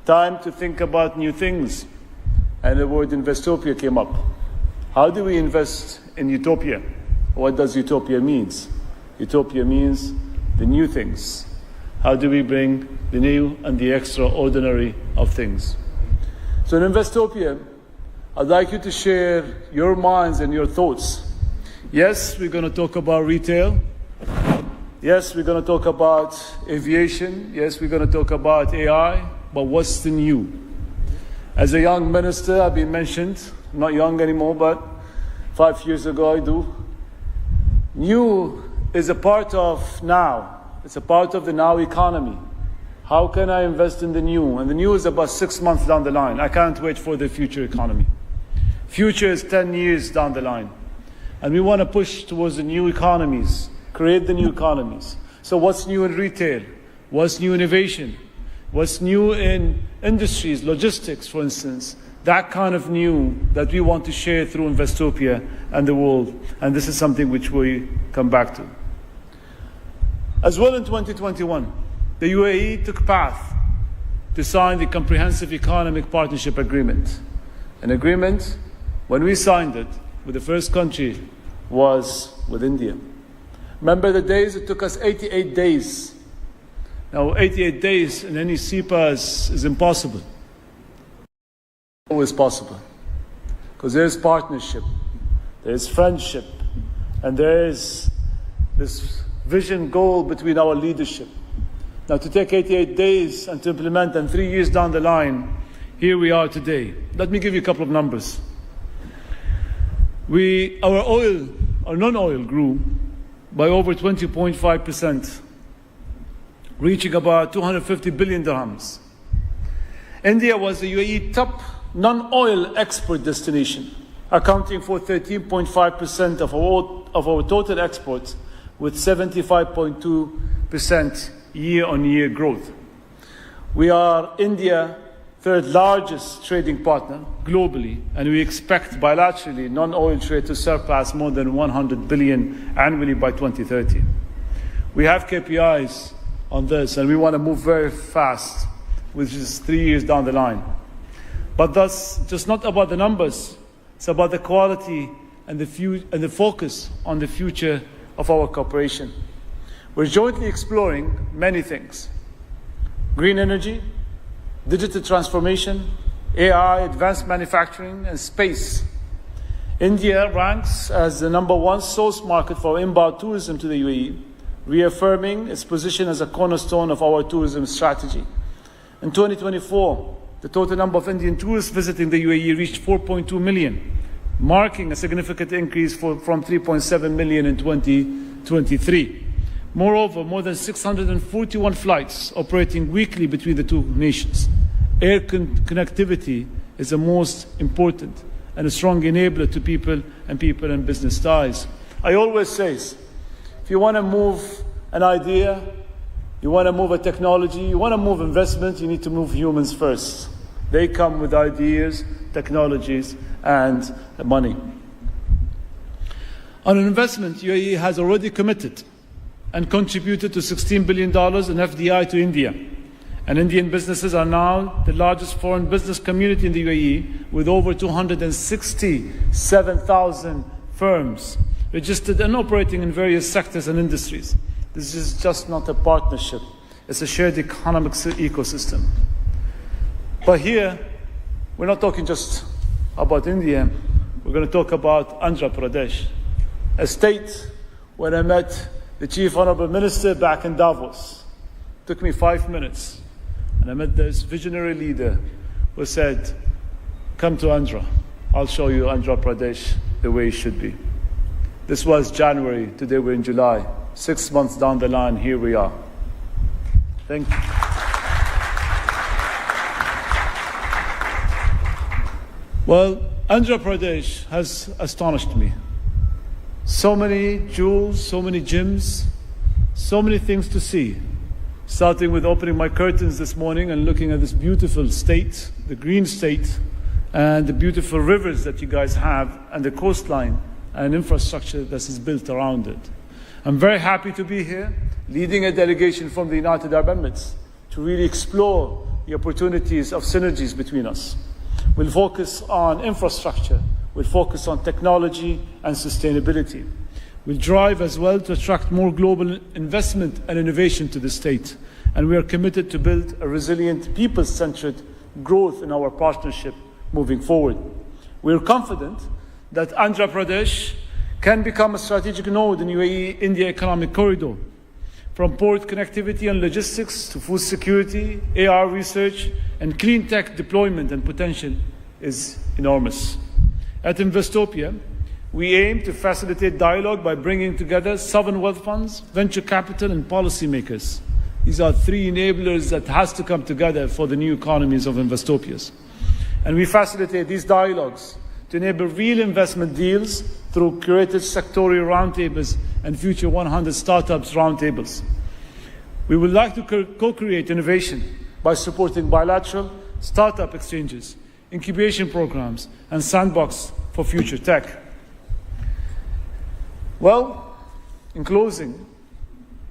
Time to think about new things. And the word Investopia came up. How do we invest in utopia? What does utopia mean? Utopia means the new things. How do we bring the new and the extraordinary of things? So in Investopia, I'd like you to share your minds and your thoughts. Yes, we're going to talk about retail. Yes, we're going to talk about aviation. Yes, we're going to talk about AI. But what's the new? As a young minister, I've been mentioned. I'm not young anymore, but 5 years ago I do. New is a part of now. It's a part of the now economy. How can I invest in the new? And the new is about 6 months down the line. I can't wait for the future economy. Future is 10 years down the line. And we want to push towards the new economies, create the new economies. So what's new in retail? What's new in innovation? What's new in industries, logistics, for instance? That kind of new that we want to share through Investopia and the world. And this is something which we come back to. As well in 2021, the UAE took path to sign the Comprehensive Economic Partnership Agreement. An agreement, when we signed it, with the first country was with India. Remember the days? It took us 88 days. Now 88 days in any CEPA is impossible. Always possible. Because there is partnership, there is friendship, and there is this vision goal between our leadership. Now to take 88 days and to implement, and 3 years down the line, here we are today. Let me give you a couple of numbers. Our non-oil grew by over 20.5%, reaching about 250 billion dirhams. India was the UAE top non-oil export destination, accounting for 13.5% of our total exports, with 75.2% year-on-year growth. We are India's third largest trading partner globally, and we expect bilaterally non-oil trade to surpass more than 100 billion annually by 2030. We have KPIs on this, and we want to move very fast, which is 3 years down the line. But that's just not about the numbers. It's about the quality and the focus on the future of our cooperation. We're jointly exploring many things: green energy, digital transformation, AI, advanced manufacturing, and space. India ranks as the #1 source market for inbound tourism to the UAE, reaffirming its position as a cornerstone of our tourism strategy. In 2024, the total number of Indian tourists visiting the UAE reached 4.2 million, marking a significant increase from 3.7 million in 2023. Moreover, more than 641 flights operating weekly between the two nations. Air connectivity is the most important and a strong enabler to people and business ties. I always say, if you want to move an idea, you want to move a technology, you want to move investment, you need to move humans first. They come with ideas, technologies, and money. On investment, UAE has already committed and contributed to $16 billion in FDI to India. And Indian businesses are now the largest foreign business community in the UAE, with over 267,000 firms registered and operating in various sectors and industries. This is just not a partnership, it's a shared economic ecosystem. But here, we're not talking just about India, we're going to talk about Andhra Pradesh, a state where I met the Chief Honorable Minister back in Davos. It took me 5 minutes, and I met this visionary leader who said, come to Andhra, I'll show you Andhra Pradesh the way it should be. This was January, today we're in July. 6 months down the line, here we are. Thank you. Well, Andhra Pradesh has astonished me. So many jewels, so many gems, so many things to see. Starting with opening my curtains this morning and looking at this beautiful state, the green state, and the beautiful rivers that you guys have, and the coastline and infrastructure that is built around it. I'm very happy to be here, leading a delegation from the United Arab Emirates to really explore the opportunities of synergies between us. We'll focus on infrastructure, we'll focus on technology and sustainability. We'll drive as well to attract more global investment and innovation to the state. And we are committed to build a resilient, people-centered growth in our partnership moving forward. We are confident that Andhra Pradesh can become a strategic node in UAE-India economic corridor. From port connectivity and logistics to food security, AR research, and clean tech deployment and potential is enormous. At Investopia, we aim to facilitate dialogue by bringing together sovereign wealth funds, venture capital, and policymakers. These are three enablers that has to come together for the new economies of Investopias. And we facilitate these dialogues to enable real investment deals through curated sectorial roundtables and Future 100 Startups roundtables. We would like to co-create innovation by supporting bilateral startup exchanges, incubation programs, and sandbox for future tech. Well, in closing,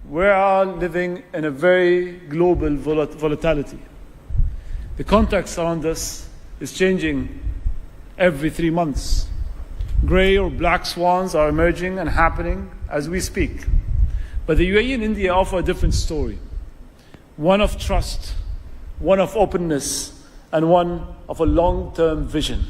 we are living in a very global volatility. The context around us is changing every 3 months. Grey or black swans are emerging and happening as we speak. But the UAE and India offer a different story. One of trust, one of openness, and one of a long-term vision.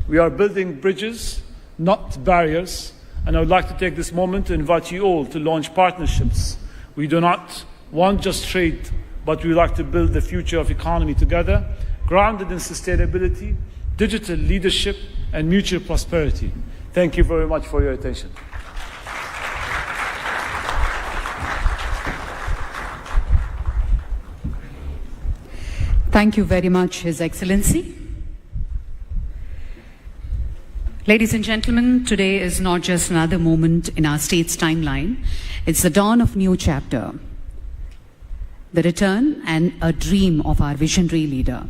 We are building bridges, not barriers, and I would like to take this moment to invite you all to launch partnerships. We do not want just trade, but we would like to build the future of economy together, grounded in sustainability, digital leadership, and mutual prosperity. Thank you very much for your attention. Thank you very much, His Excellency. Ladies and gentlemen, today is not just another moment in our state's timeline. It's the dawn of a new chapter, the return and a dream of our visionary leader,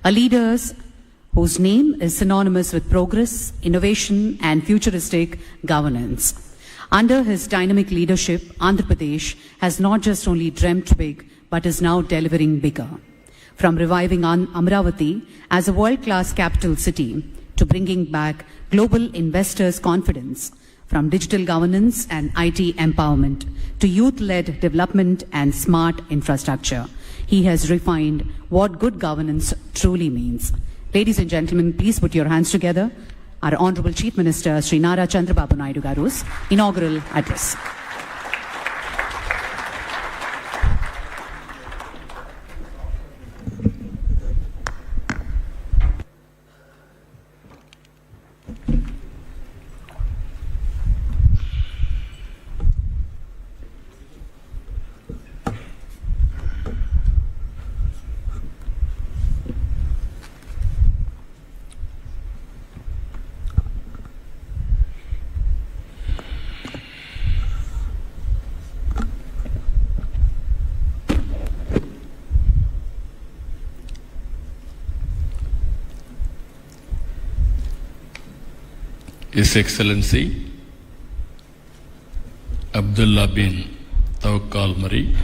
a leader whose name is synonymous with progress, innovation, and futuristic governance. Under his dynamic leadership, Andhra Pradesh has not just only dreamt big, but is now delivering bigger. From reviving Amravati as a world-class capital city to bringing back global investors' confidence, from digital governance and IT empowerment to youth-led development and smart infrastructure, he has refined what good governance truly means. Ladies and gentlemen, please put your hands together. Our Honorable Chief Minister, Sri Nara Chandrababu Naidu Garu's inaugural address. His Excellency Abdullah bin Tawakkal Mari,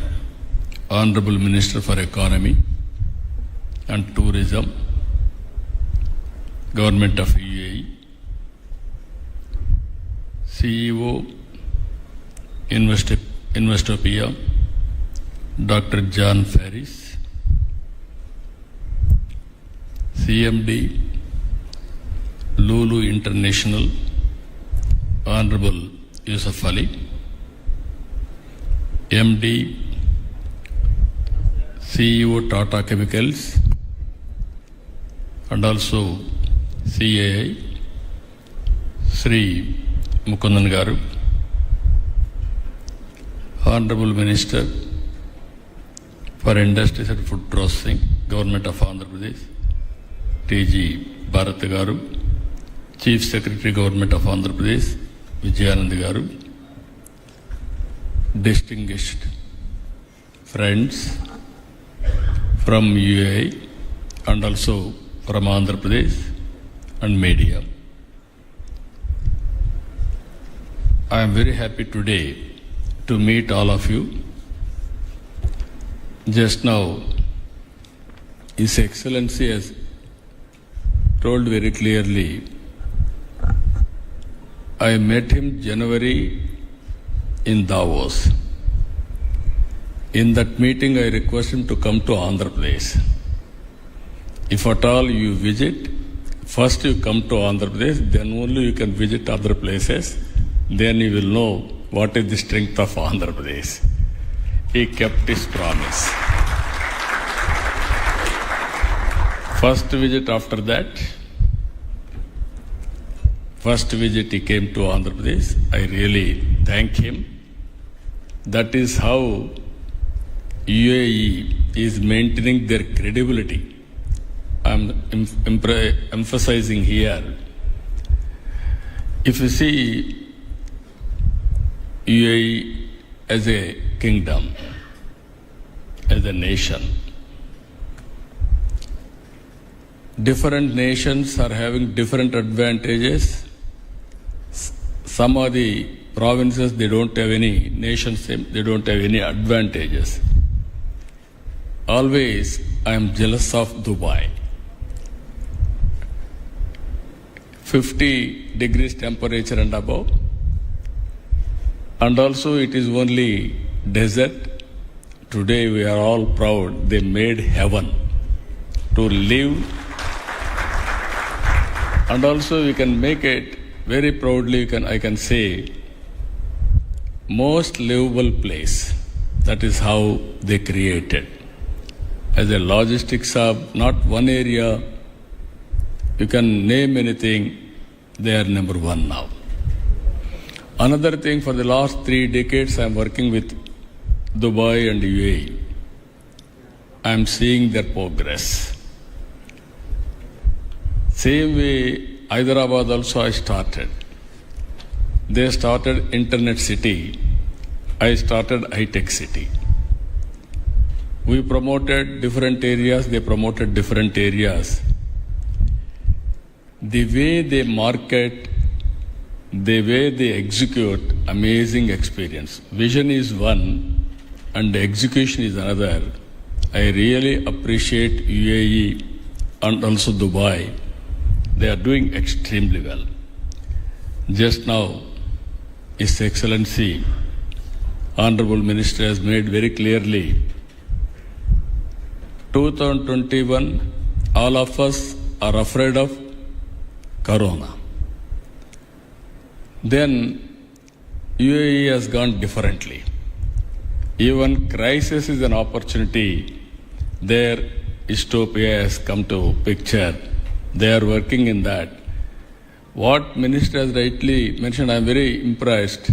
Honorable Minister for Economy and Tourism, Government of UAE, CEO Investopia, Dr. John Ferris, CMD Lulu International, Honorable Yusuf Ali, MD CEO Tata Chemicals and also CAI Sri Mukundan Garu, Honorable Minister for Industries and Food Processing, Government of Andhra Pradesh, TG Bharat Garu, Chief Secretary, Government of Andhra Pradesh, Vijayanand Garu, distinguished friends from UAE and also from Andhra Pradesh and media. I am very happy today to meet all of you. Just now, His Excellency has told very clearly, I met him January in Davos. In that meeting, I request him to come to Andhra Pradesh. If at all you visit, first you come to Andhra Pradesh, then only you can visit other places. Then you will know what is the strength of Andhra Pradesh. He kept his promise. First visit after that, first visit he came to Andhra Pradesh. I really thank him. That is how UAE is maintaining their credibility. I am emphasizing here. If you see UAE as a kingdom, as a nation, different nations are having different advantages. Some of the provinces, they don't have any nations, they don't have any advantages. Always I am jealous of Dubai. 50 degrees temperature and above. And also it is only desert. Today we are all proud. They made heaven to live. And also we can make it very proudly, I can say, most livable place. That is how they created. As a logistics hub, not one area, you can name anything, they are number one now. Another thing, for the last 3 decades, I am working with Dubai and UAE. I am seeing their progress. Same way, Hyderabad also I started. They started Internet City. I started high-tech city. We promoted different areas, they promoted different areas. The way they market, the way they execute, amazing experience. Vision is one and execution is another. I really appreciate UAE and also Dubai. They are doing extremely well. Just now, His Excellency, Honorable Minister has made very clearly, 2021, all of us are afraid of Corona. Then UAE has gone differently. Even crisis is an opportunity. Their dystopia has come to picture. They are working in that. What Minister has rightly mentioned, I am very impressed.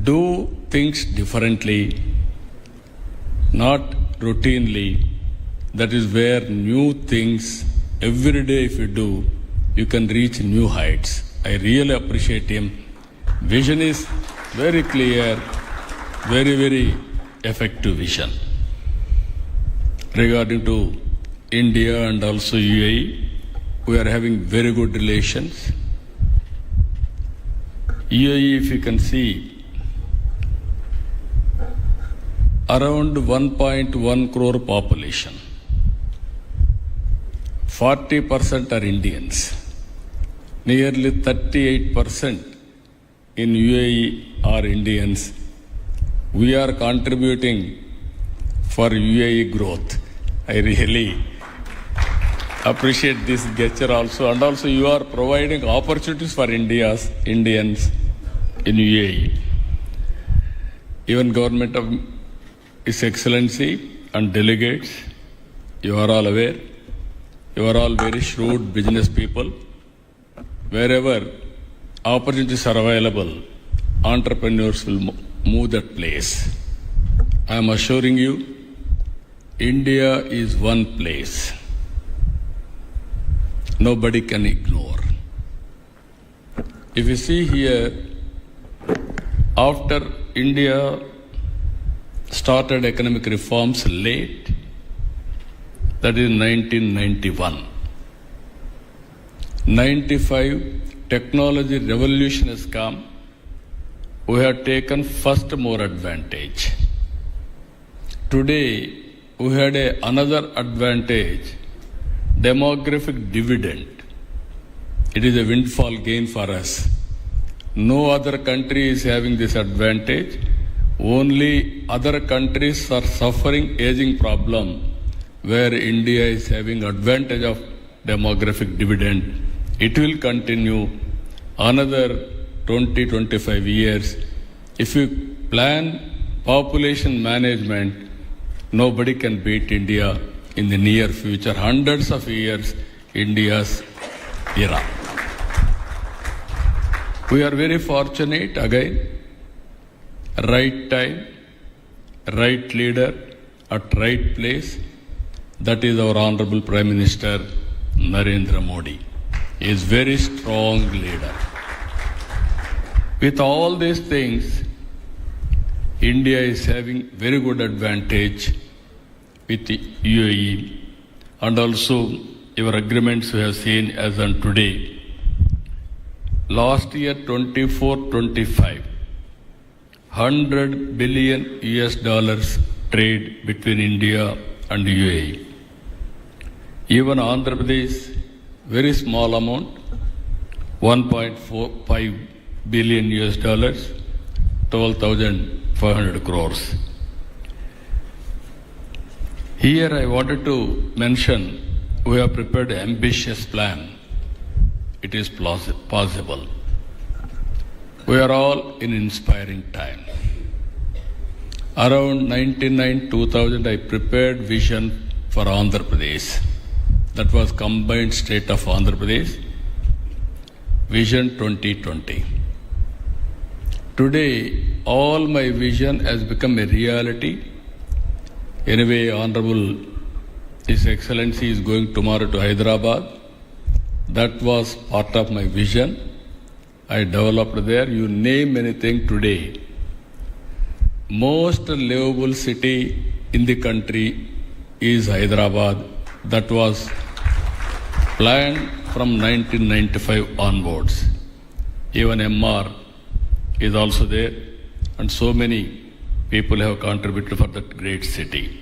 Do things differently, not routinely. That is where new things, every day if you do, you can reach new heights. I really appreciate him. Vision is very clear, very, very effective vision. Regarding to India and also UAE, we are having very good relations. UAE, if you can see, around 1.1 crore population. 40% are Indians. Nearly 38% in UAE are Indians. We are contributing for UAE growth. I really appreciate this gesture also. And also you are providing opportunities for Indians in UAE. Even government of His Excellency and delegates, you are all aware. You are all very shrewd business people. Wherever opportunities are available, entrepreneurs will move that place. I am assuring you, India is one place. Nobody can ignore. If you see here, after India started economic reforms late, that is 1991. 95, technology revolution has come. We have taken first more advantage. Today, we had another advantage, demographic dividend. It is a windfall gain for us. No other country is having this advantage. Only other countries are suffering aging problem, where India is having advantage of demographic dividend. It will continue another 20-25 years. If you plan population management, nobody can beat India in the near future. Hundreds of years, India's era. We are very fortunate, again, right time, right leader, at right place. That is our Honorable Prime Minister Narendra Modi. He is very strong leader. With all these things, India is having very good advantage with the UAE, and also your agreements we have seen as on today. Last year, 24-25, $100 billion US trade between India and UAE. Even Andhra Pradesh, very small amount, 1.45 billion US dollars, 12,500 crores. Here I wanted to mention, we have prepared an ambitious plan. It is possible. We are all in inspiring time. Around 1999-2000, I prepared vision for Andhra Pradesh. That was combined state of Andhra Pradesh, Vision 2020. Today, all my vision has become a reality. Anyway, Honorable His Excellency is going tomorrow to Hyderabad. That was part of my vision. I developed there. You name anything today. Most livable city in the country is Hyderabad. That was planned from 1995 onwards. Even MR is also there, and so many people have contributed for that great city.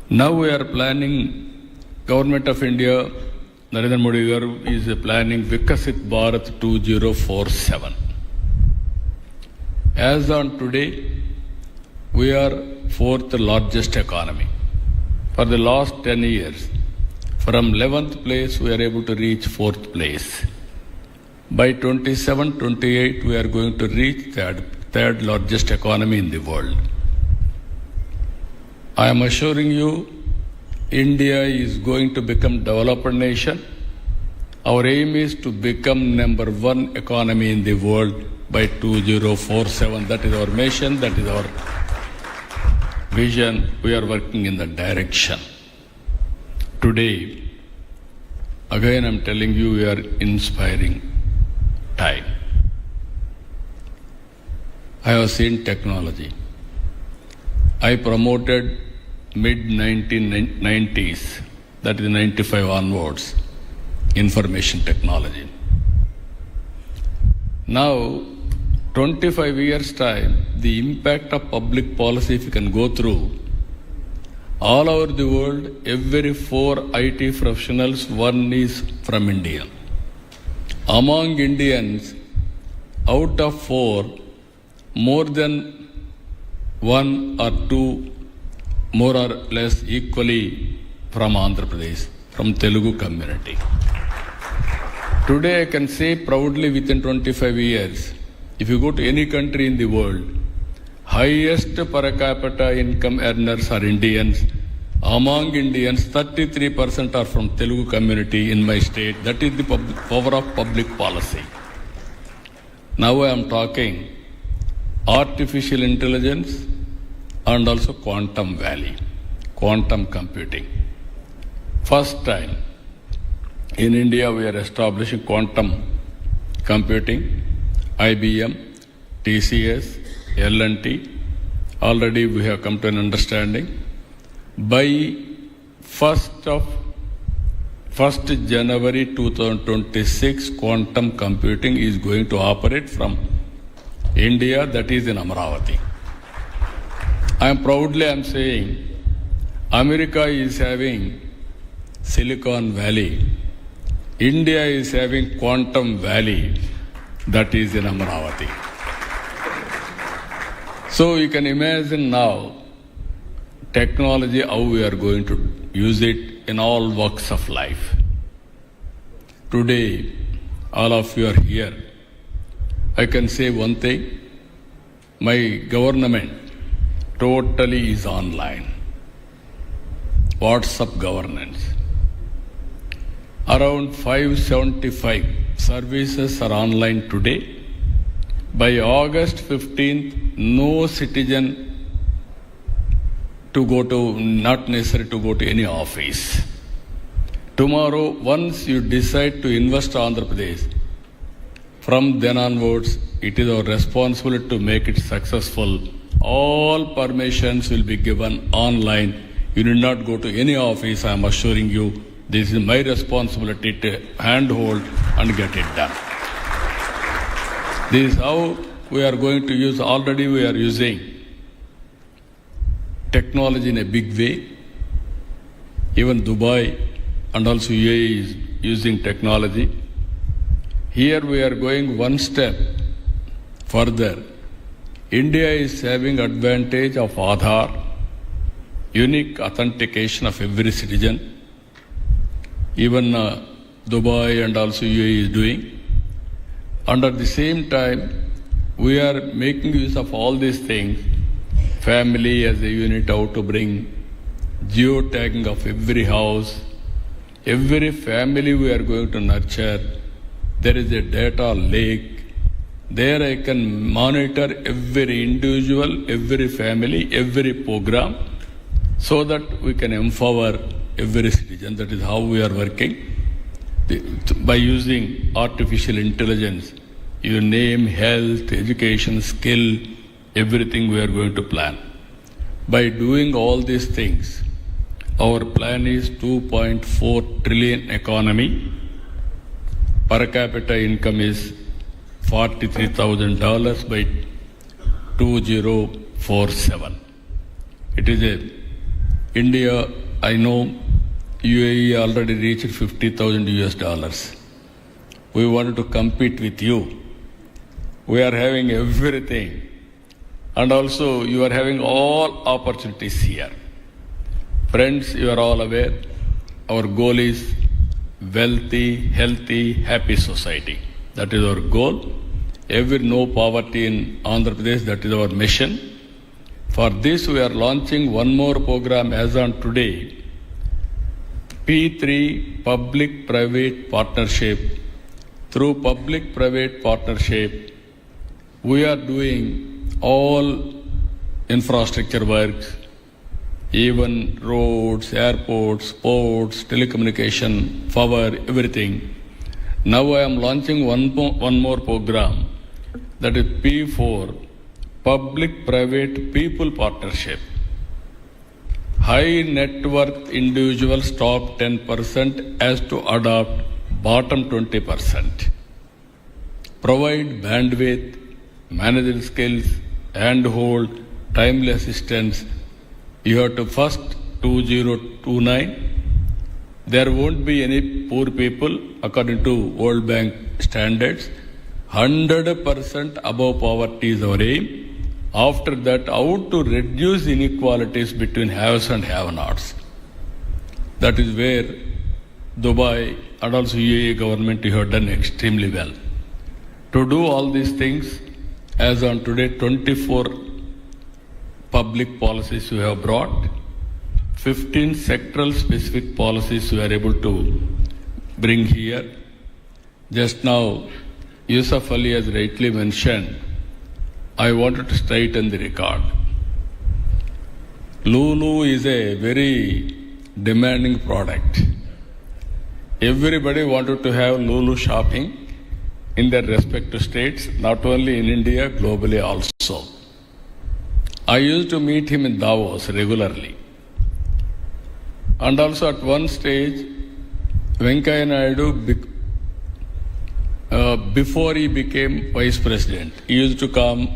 Now we are planning, Government of India, Narendra Modi garu is planning Vikasit Bharat 2047. As on today, we are fourth largest economy. For the last 10 years, from 11th place, we are able to reach 4th place. By 27-28, we are going to reach third largest economy in the world. I am assuring you, India is going to become developed nation. Our aim is to become number one economy in the world by 2047. That is our mission, that is our vision. We are working in that direction. Today, again I am telling you, we are inspiring time. I have seen technology. I promoted mid-1990s, that is 95 onwards, information technology. Now, 25 years' time, the impact of public policy, if you can go through, all over the world, every 4 IT professionals, 1 is from India. Among Indians, out of 4, more than 1 or 2, more or less equally from Andhra Pradesh, from Telugu community. Today I can say proudly within 25 years, if you go to any country in the world, highest per capita income earners are Indians. Among Indians, 33% are from Telugu community in my state. That is the power of public policy. Now I am talking artificial intelligence and also quantum valley, quantum computing. First time in India we are establishing quantum computing. IBM, TCS, L&T, already we have come to an understanding. By 1st January 2026, quantum computing is going to operate from India, that is in Amravati. I am saying, America is having Silicon Valley. India is having Quantum Valley, that is in Amravati. So you can imagine now technology, how we are going to use it in all walks of life. Today, all of you are here. I can say one thing, my government totally is online. WhatsApp governance. Around 575 services are online today. By August 15th, no citizen not necessary to go to any office. Tomorrow, once you decide to invest in Andhra Pradesh, from then onwards, it is our responsibility to make it successful. All permissions will be given online. You need not go to any office. I am assuring you, this is my responsibility to handhold and get it done. This is how we are going to use. Already we are using technology in a big way. Even Dubai and also UAE is using technology. Here we are going one step further. India is having advantage of Aadhaar, unique authentication of every citizen. Even Dubai and also UAE is doing. And at the same time, we are making use of all these things. Family as a unit, how to bring geotagging of every house, every family we are going to nurture. There is a data lake. There I can monitor every individual, every family, every program, so that we can empower every citizen. That is how we are working. By using artificial intelligence, your name, health, education, skill, everything we are going to plan. By doing all these things, our plan is 2.4 trillion economy. Per capita income is $43,000 by 2047. It is India, I know UAE already reached $50,000. We wanted to compete with you. We are having everything. And also you are having all opportunities here. Friends, you are all aware, our goal is wealthy, healthy, happy society. That is our goal. No poverty in Andhra Pradesh, that is our mission. For this, we are launching one more program as on today. P3 Public-Private Partnership. Through Public-Private Partnership, we are doing all infrastructure works, even roads, airports, ports, telecommunication, power, everything. Now I am launching one more program, that is P4, Public-Private People Partnership. High net worth individuals, top 10%, has to adopt bottom 20%. provide bandwidth, managerial skills, handhold, timely assistance. You have to first 2029. There won't be any poor people according to World Bank standards. 100% above poverty is our aim. After that, how to reduce inequalities between haves and have-nots. That is where Dubai and also UAE government you have done extremely well. To do all these things, as on today, 24 public policies we have brought, 15 sectoral specific policies we are able to bring here. Just now, Yusuf Ali has rightly mentioned, I wanted to straighten the record. Lulu is a very demanding product. Everybody wanted to have Lulu shopping in their respective states, not only in India, globally also. I used to meet him in Davos regularly. And also at one stage, Venkaiah Naidu, before he became vice president, he used to come.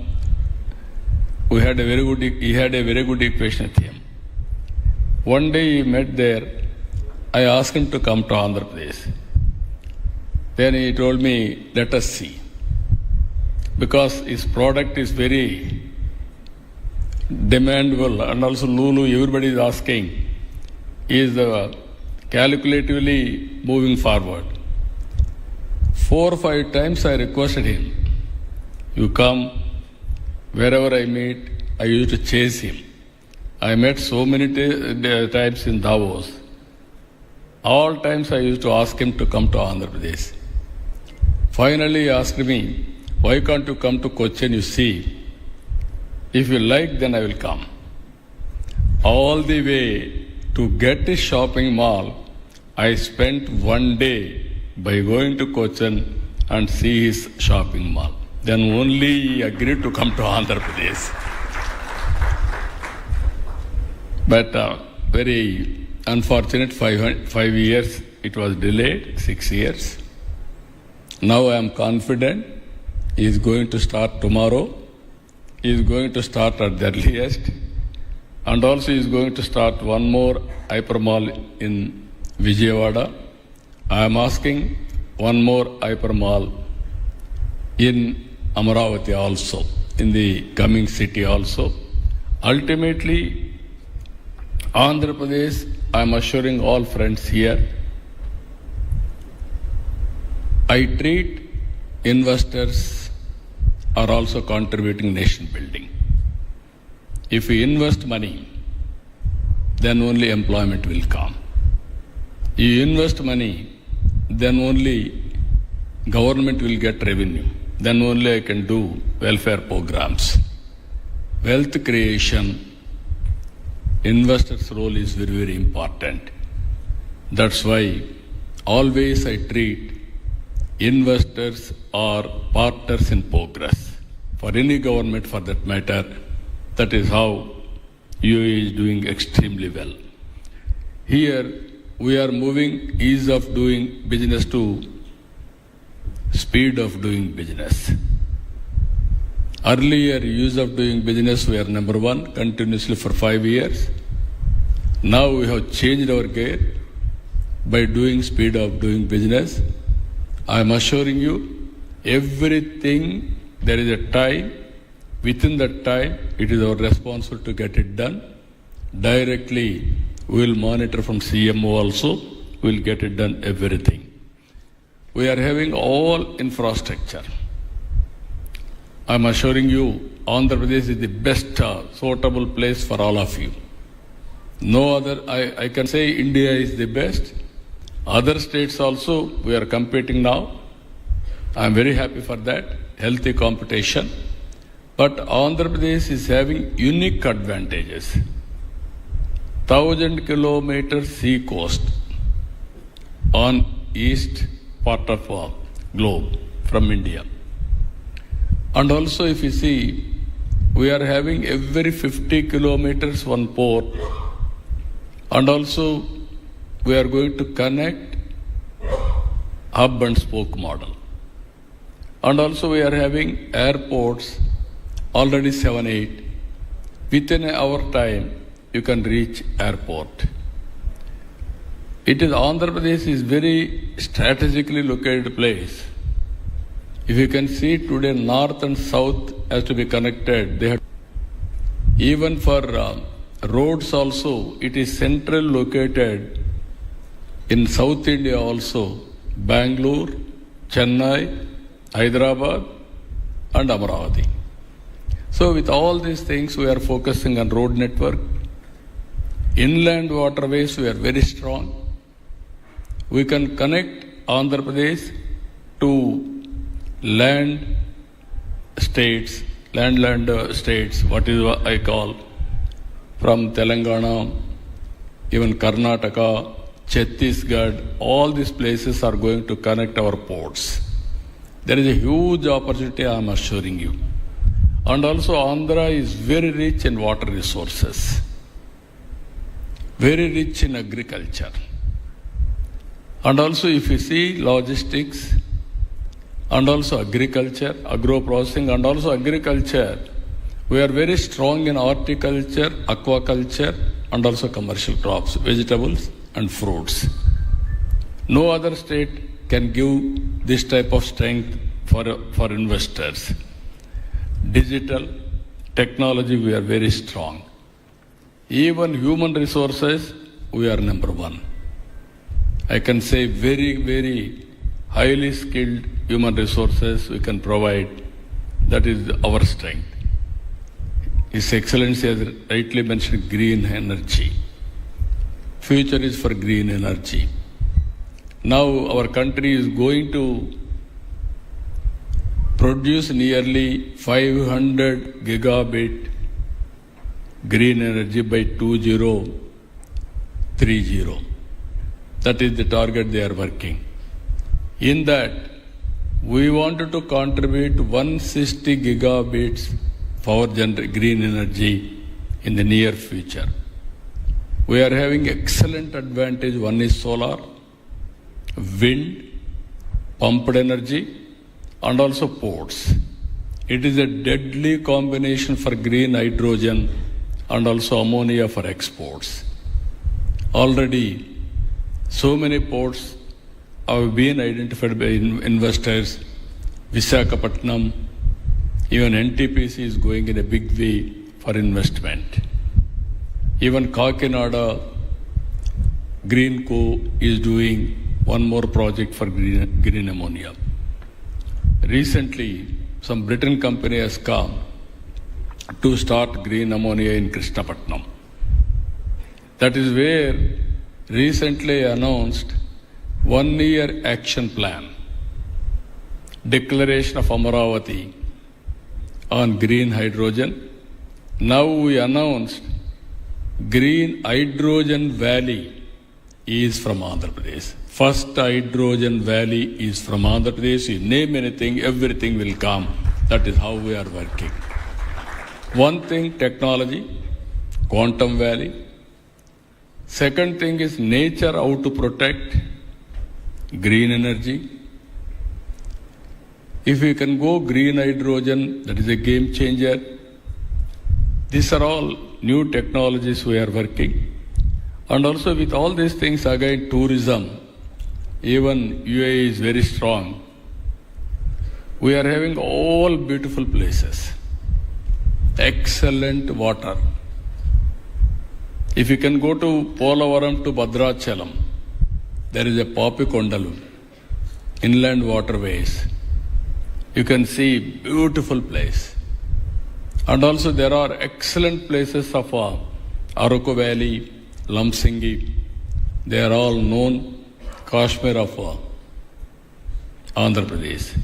He had a very good equation with him. One day he met there. I asked him to come to Andhra Pradesh. Then he told me, let us see. Because his product is very demandable, and also Lulu, everybody is asking, is calculatively moving forward. 4 or 5 times I requested him, you come. Wherever I meet, I used to chase him. I met so many times in Davos. All times I used to ask him to come to Andhra Pradesh. Finally he asked me, why can't you come to Cochin? You see, if you like, then I will come. All the way to get a shopping mall, I spent 1 day by going to Cochin and see his shopping mall. Then only he agreed to come to Andhra Pradesh. But very unfortunate, 5 years it was delayed, 6 years. Now I am confident he is going to start tomorrow. He is going to start at the earliest. And also he is going to start one more hypermall in Vijayawada. I am asking one more hypermall in Amaravati also, in the coming city also. Ultimately, Andhra Pradesh, I am assuring all friends here, I treat investors are also contributing nation building. If we invest money, then only employment will come. You invest money, then only government will get revenue. Then only I can do welfare programs. Wealth creation, investors' role is very, very important. That's why always I treat investors are partners in progress. For any government for that matter, that is how UAE is doing extremely well. Here we are moving ease of doing business to speed of doing business. Earlier, ease of doing business, we are number 1 continuously for 5 years. Now we have changed our gear by doing speed of doing business. I am assuring you, everything, there is a time. Within that time, it is our responsibility to get it done. Directly, we will monitor from CMO also. We will get it done, everything. We are having all infrastructure. I am assuring you, Andhra Pradesh is the best suitable place for all of you. No other, I can say India is the best. Other states also, we are competing now. I am very happy for that, healthy competition. But Andhra Pradesh is having unique advantages. 1,000 kilometers sea coast on east part of globe from India. And also if you see, we are having every 50 kilometers one port, and also we are going to connect hub and spoke model. And also we are having airports, already 7, 8. Within an hour time, you can reach airport. Andhra Pradesh is very strategically located place. If you can see today, north and south has to be connected. Even for roads also, it is central located in South India also, Bangalore, Chennai, Hyderabad and Amaravati. So with all these things, we are focusing on road network. Inland waterways, we are very strong. We can connect Andhra Pradesh to land states, what is what I call from Telangana, even Karnataka, Chhattisgarh, all these places are going to connect our ports. There is a huge opportunity, I am assuring you. And also Andhra is very rich in water resources, very rich in agriculture. And also if you see logistics, and also agriculture, agro-processing, and also agriculture, we are very strong in horticulture, aquaculture, and also commercial crops, vegetables and fruits. No other state can give this type of strength for investors. Digital, technology, we are very strong. Even human resources, we are number one. I can say very, very highly skilled human resources we can provide. That is our strength. His Excellency has rightly mentioned green energy. Future is for green energy. Now our country is going to produce nearly 500 gigabit green energy by 2030. That is the target they are working. In that, we wanted to contribute 160 gigabits for green energy in the near future. We are having excellent advantage. One is solar, wind, pumped energy, and also ports. It is a deadly combination for green hydrogen and also ammonia for exports. Already, so many ports have been identified by investors. Visakhapatnam, even NTPC is going in a big way for investment. Even Kakinada, Greenco is doing one more project for green ammonia. Recently, some Britain company has come to start green ammonia in Krishnapatnam. That is where recently announced 1 year action plan, declaration of Amaravati on green hydrogen. Now we announced green hydrogen valley is from Andhra Pradesh. First hydrogen valley is from Andhra Pradesh. You name anything, everything will come. That is how we are working. One thing, technology, quantum valley. Second thing is nature, how to protect green energy. If we can go green hydrogen, that is a game changer. These are all new technologies we are working. And also with all these things, again, tourism, even UAE is very strong. We are having all beautiful places, excellent water. If you can go to Polavaram to Bhadrachalam, there is a Papikondalu, inland waterways. You can see beautiful place. And also there are excellent places of Araku Valley, Lamsingi. They are all known Kashmir of Andhra Pradesh.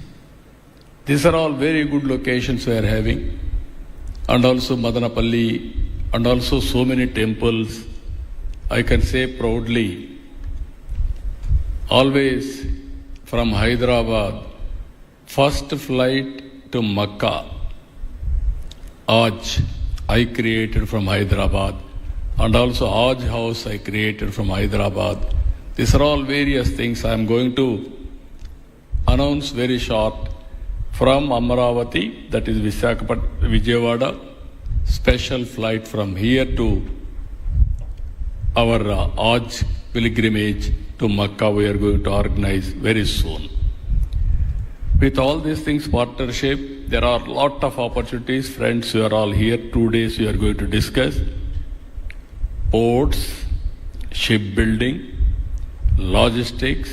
These are all very good locations we are having. And also Madanapalli, and also so many temples. I can say proudly, always from Hyderabad, first flight to Makkah, Hajj, I created from Hyderabad. And also Hajj house I created from Hyderabad. These are all various things I am going to announce very short from Amaravati, that is Vijayawada, special flight from here to our Hajj pilgrimage to Makkah we are going to organize very soon. With all these things partnership, there are a lot of opportunities. Friends, you are all here. 2 days we are going to discuss ports, shipbuilding, logistics,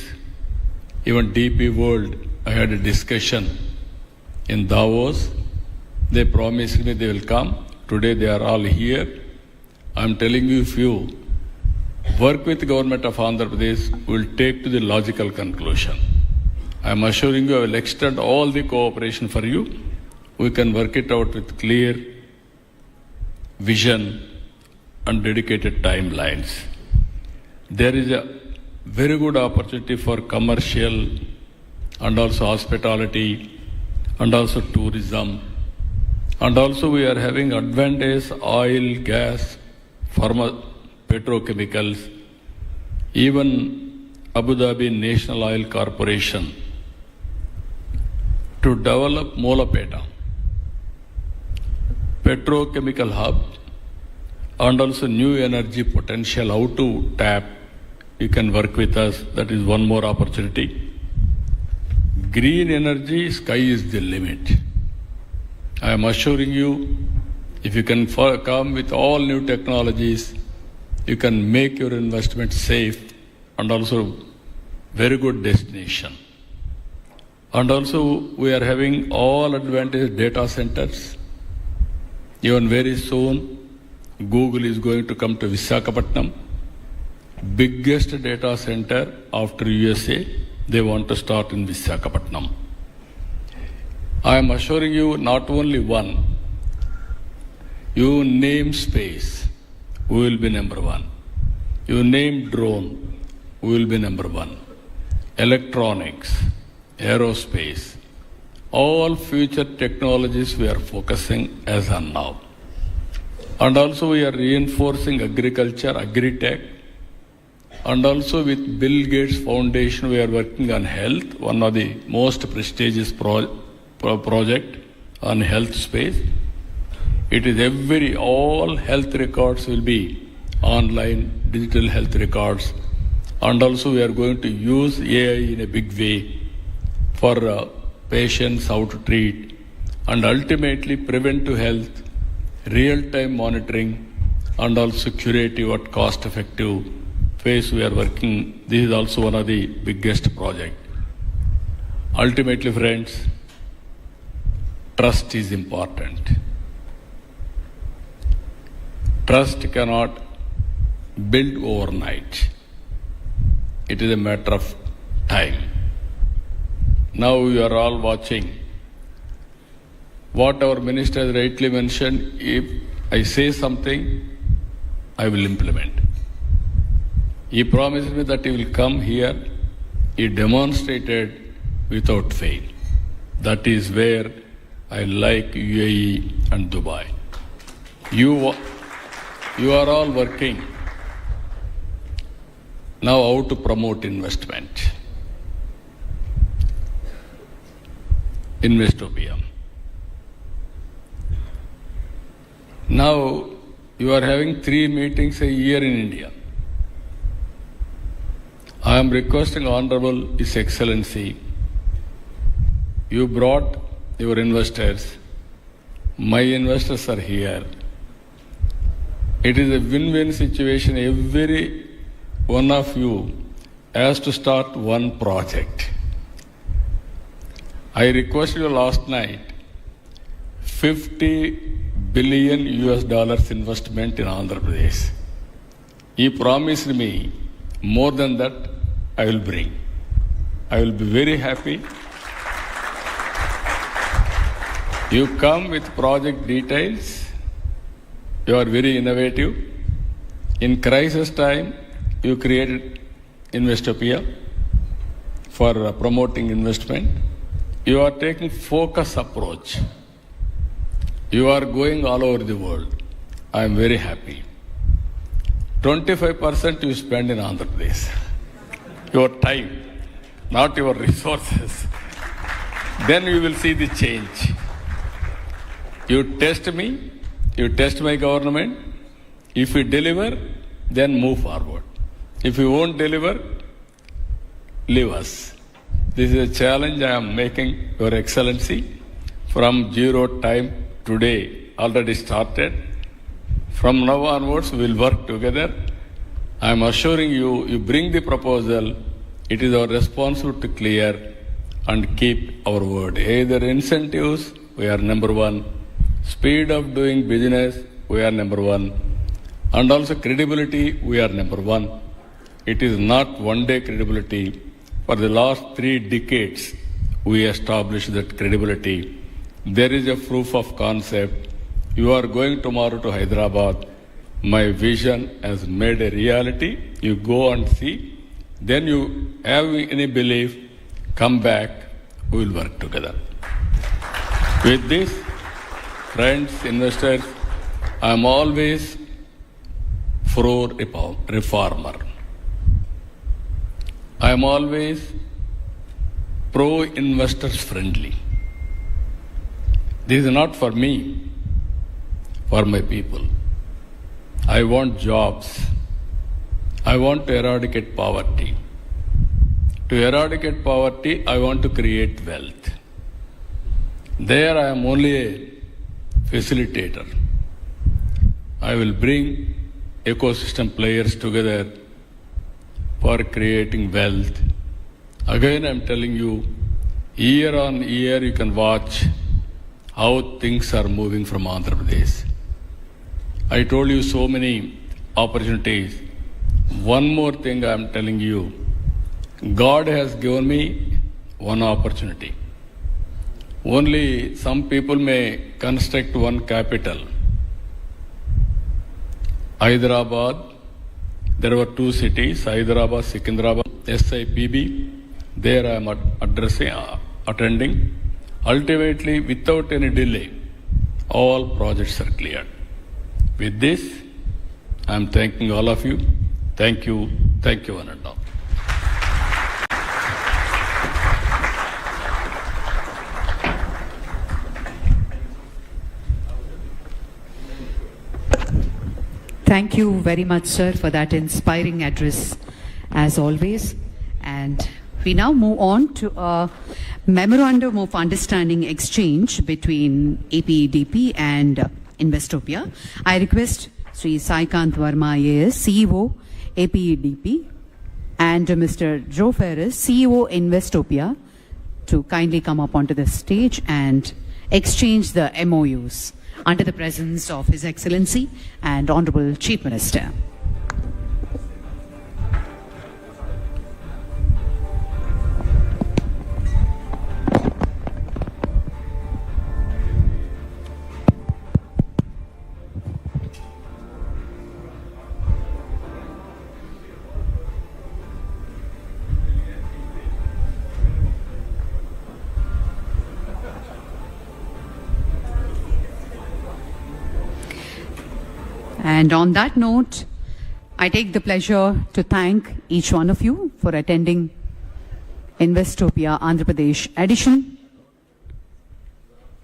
even DP World. I had a discussion in Davos. They promised me they will come. Today they are all here. I am telling you, if you work with the government of Andhra Pradesh, we will take to the logical conclusion. I am assuring you I will extend all the cooperation for you. We can work it out with clear vision and dedicated timelines. There is a very good opportunity for commercial and also hospitality and also tourism. And also we are having advantage oil, gas, petrochemicals, even Abu Dhabi National Oil Corporation to develop Molapeta, petrochemical hub, and also new energy potential, how to tap. You can work with us. That is one more opportunity. Green energy, sky is the limit. I am assuring you, if you can come with all new technologies, you can make your investment safe and also very good destination. And also we are having all advantage data centers. Even very soon, Google is going to come to Visakhapatnam, biggest data center after USA. They want to start in Visakhapatnam. I am assuring you, not only one, you name space, we will be number one. You name drone, we will be number one. Electronics, aerospace, all future technologies we are focusing as on now. And also we are reinforcing agriculture, agri-tech, and also with Bill Gates Foundation we are working on health, one of the most prestigious project on health space. It is all health records will be online, digital health records. And also we are going to use AI in a big way for patients, how to treat, and ultimately preventive health, real-time monitoring, and also curative or cost-effective phase we are working. This is also one of the biggest projects. Ultimately, friends, trust is important. Trust cannot build overnight. It is a matter of time. Now you are all watching. What our minister has rightly mentioned, if I say something, I will implement. He promised me that he will come here. He demonstrated without fail. That is where I like UAE and Dubai. You are all working now how to promote investment. Investopia. Now you are having 3 meetings a year in India. I am requesting Honorable His Excellency, you brought your investors. My investors are here. It is a win-win situation. Every one of you has to start one project. I requested you last night, $50 billion investment in Andhra Pradesh. He promised me more than that I will bring. I will be very happy. You come with project details. You are very innovative. In crisis time, you created Investopia for promoting investment. You are taking focus approach. You are going all over the world. I am very happy. 25% you spend in Andhra Pradesh. Your time, not your resources. Then you will see the change. You test me, you test my government. If we deliver, then move forward. If we won't deliver, leave us. This is a challenge I am making, Your Excellency. From zero time today already started. From now onwards, we will work together. I am assuring you, you bring the proposal, it is our responsibility to clear and keep our word. Either incentives, we are number one. Speed of doing business, we are number one. And also credibility, we are number one. It is not one-day credibility. For the last 3 decades, we established that credibility. There is a proof of concept. You are going tomorrow to Hyderabad. My vision has made a reality. You go and see. Then you have any belief, come back, we will work together. With this, friends, investors, I am always pro-reformer. I am always pro-investors friendly. This is not for me, for my people. I want jobs. I want to eradicate poverty. To eradicate poverty, I want to create wealth. There I am only a facilitator. I will bring ecosystem players together for creating wealth. Again, I am telling you, year on year you can watch how things are moving from Andhra Pradesh. I told you so many opportunities. One more thing I am telling you, God has given me one opportunity. Only some people may construct one capital. Hyderabad, there were 2 cities, Hyderabad, Secunderabad, SIPB. There I am attending. Ultimately, without any delay, all projects are cleared. With this, I am thanking all of you. Thank you, one and all. Thank you very much, sir, for that inspiring address, as always. And we now move on to a memorandum of understanding exchange between APEDP and Investopia. I request Sri Saikant Verma IAS, CEO, APEDP, and Mr. Joe Ferris, CEO, Investopia, to kindly come up onto the stage and exchange the MOUs under the presence of His Excellency and Honorable Chief Minister. And on that note, I take the pleasure to thank each one of you for attending Investopia Andhra Pradesh edition.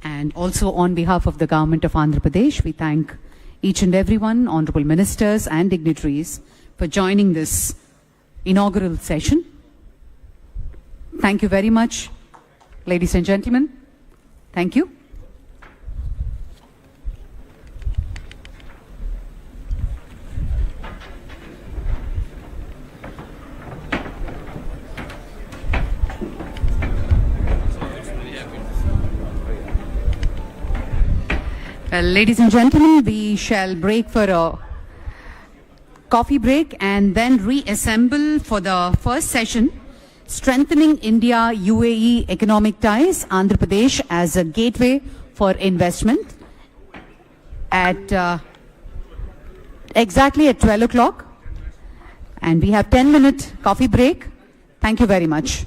And also on behalf of the Government of Andhra Pradesh, we thank each and everyone, honorable ministers and dignitaries, for joining this inaugural session. Thank you very much, ladies and gentlemen. Thank you. Well, ladies and gentlemen, we shall break for a coffee break and then reassemble for the first session, Strengthening India-UAE Economic Ties, Andhra Pradesh as a Gateway for Investment, at exactly at 12 o'clock. And we have 10-minute coffee break. Thank you very much.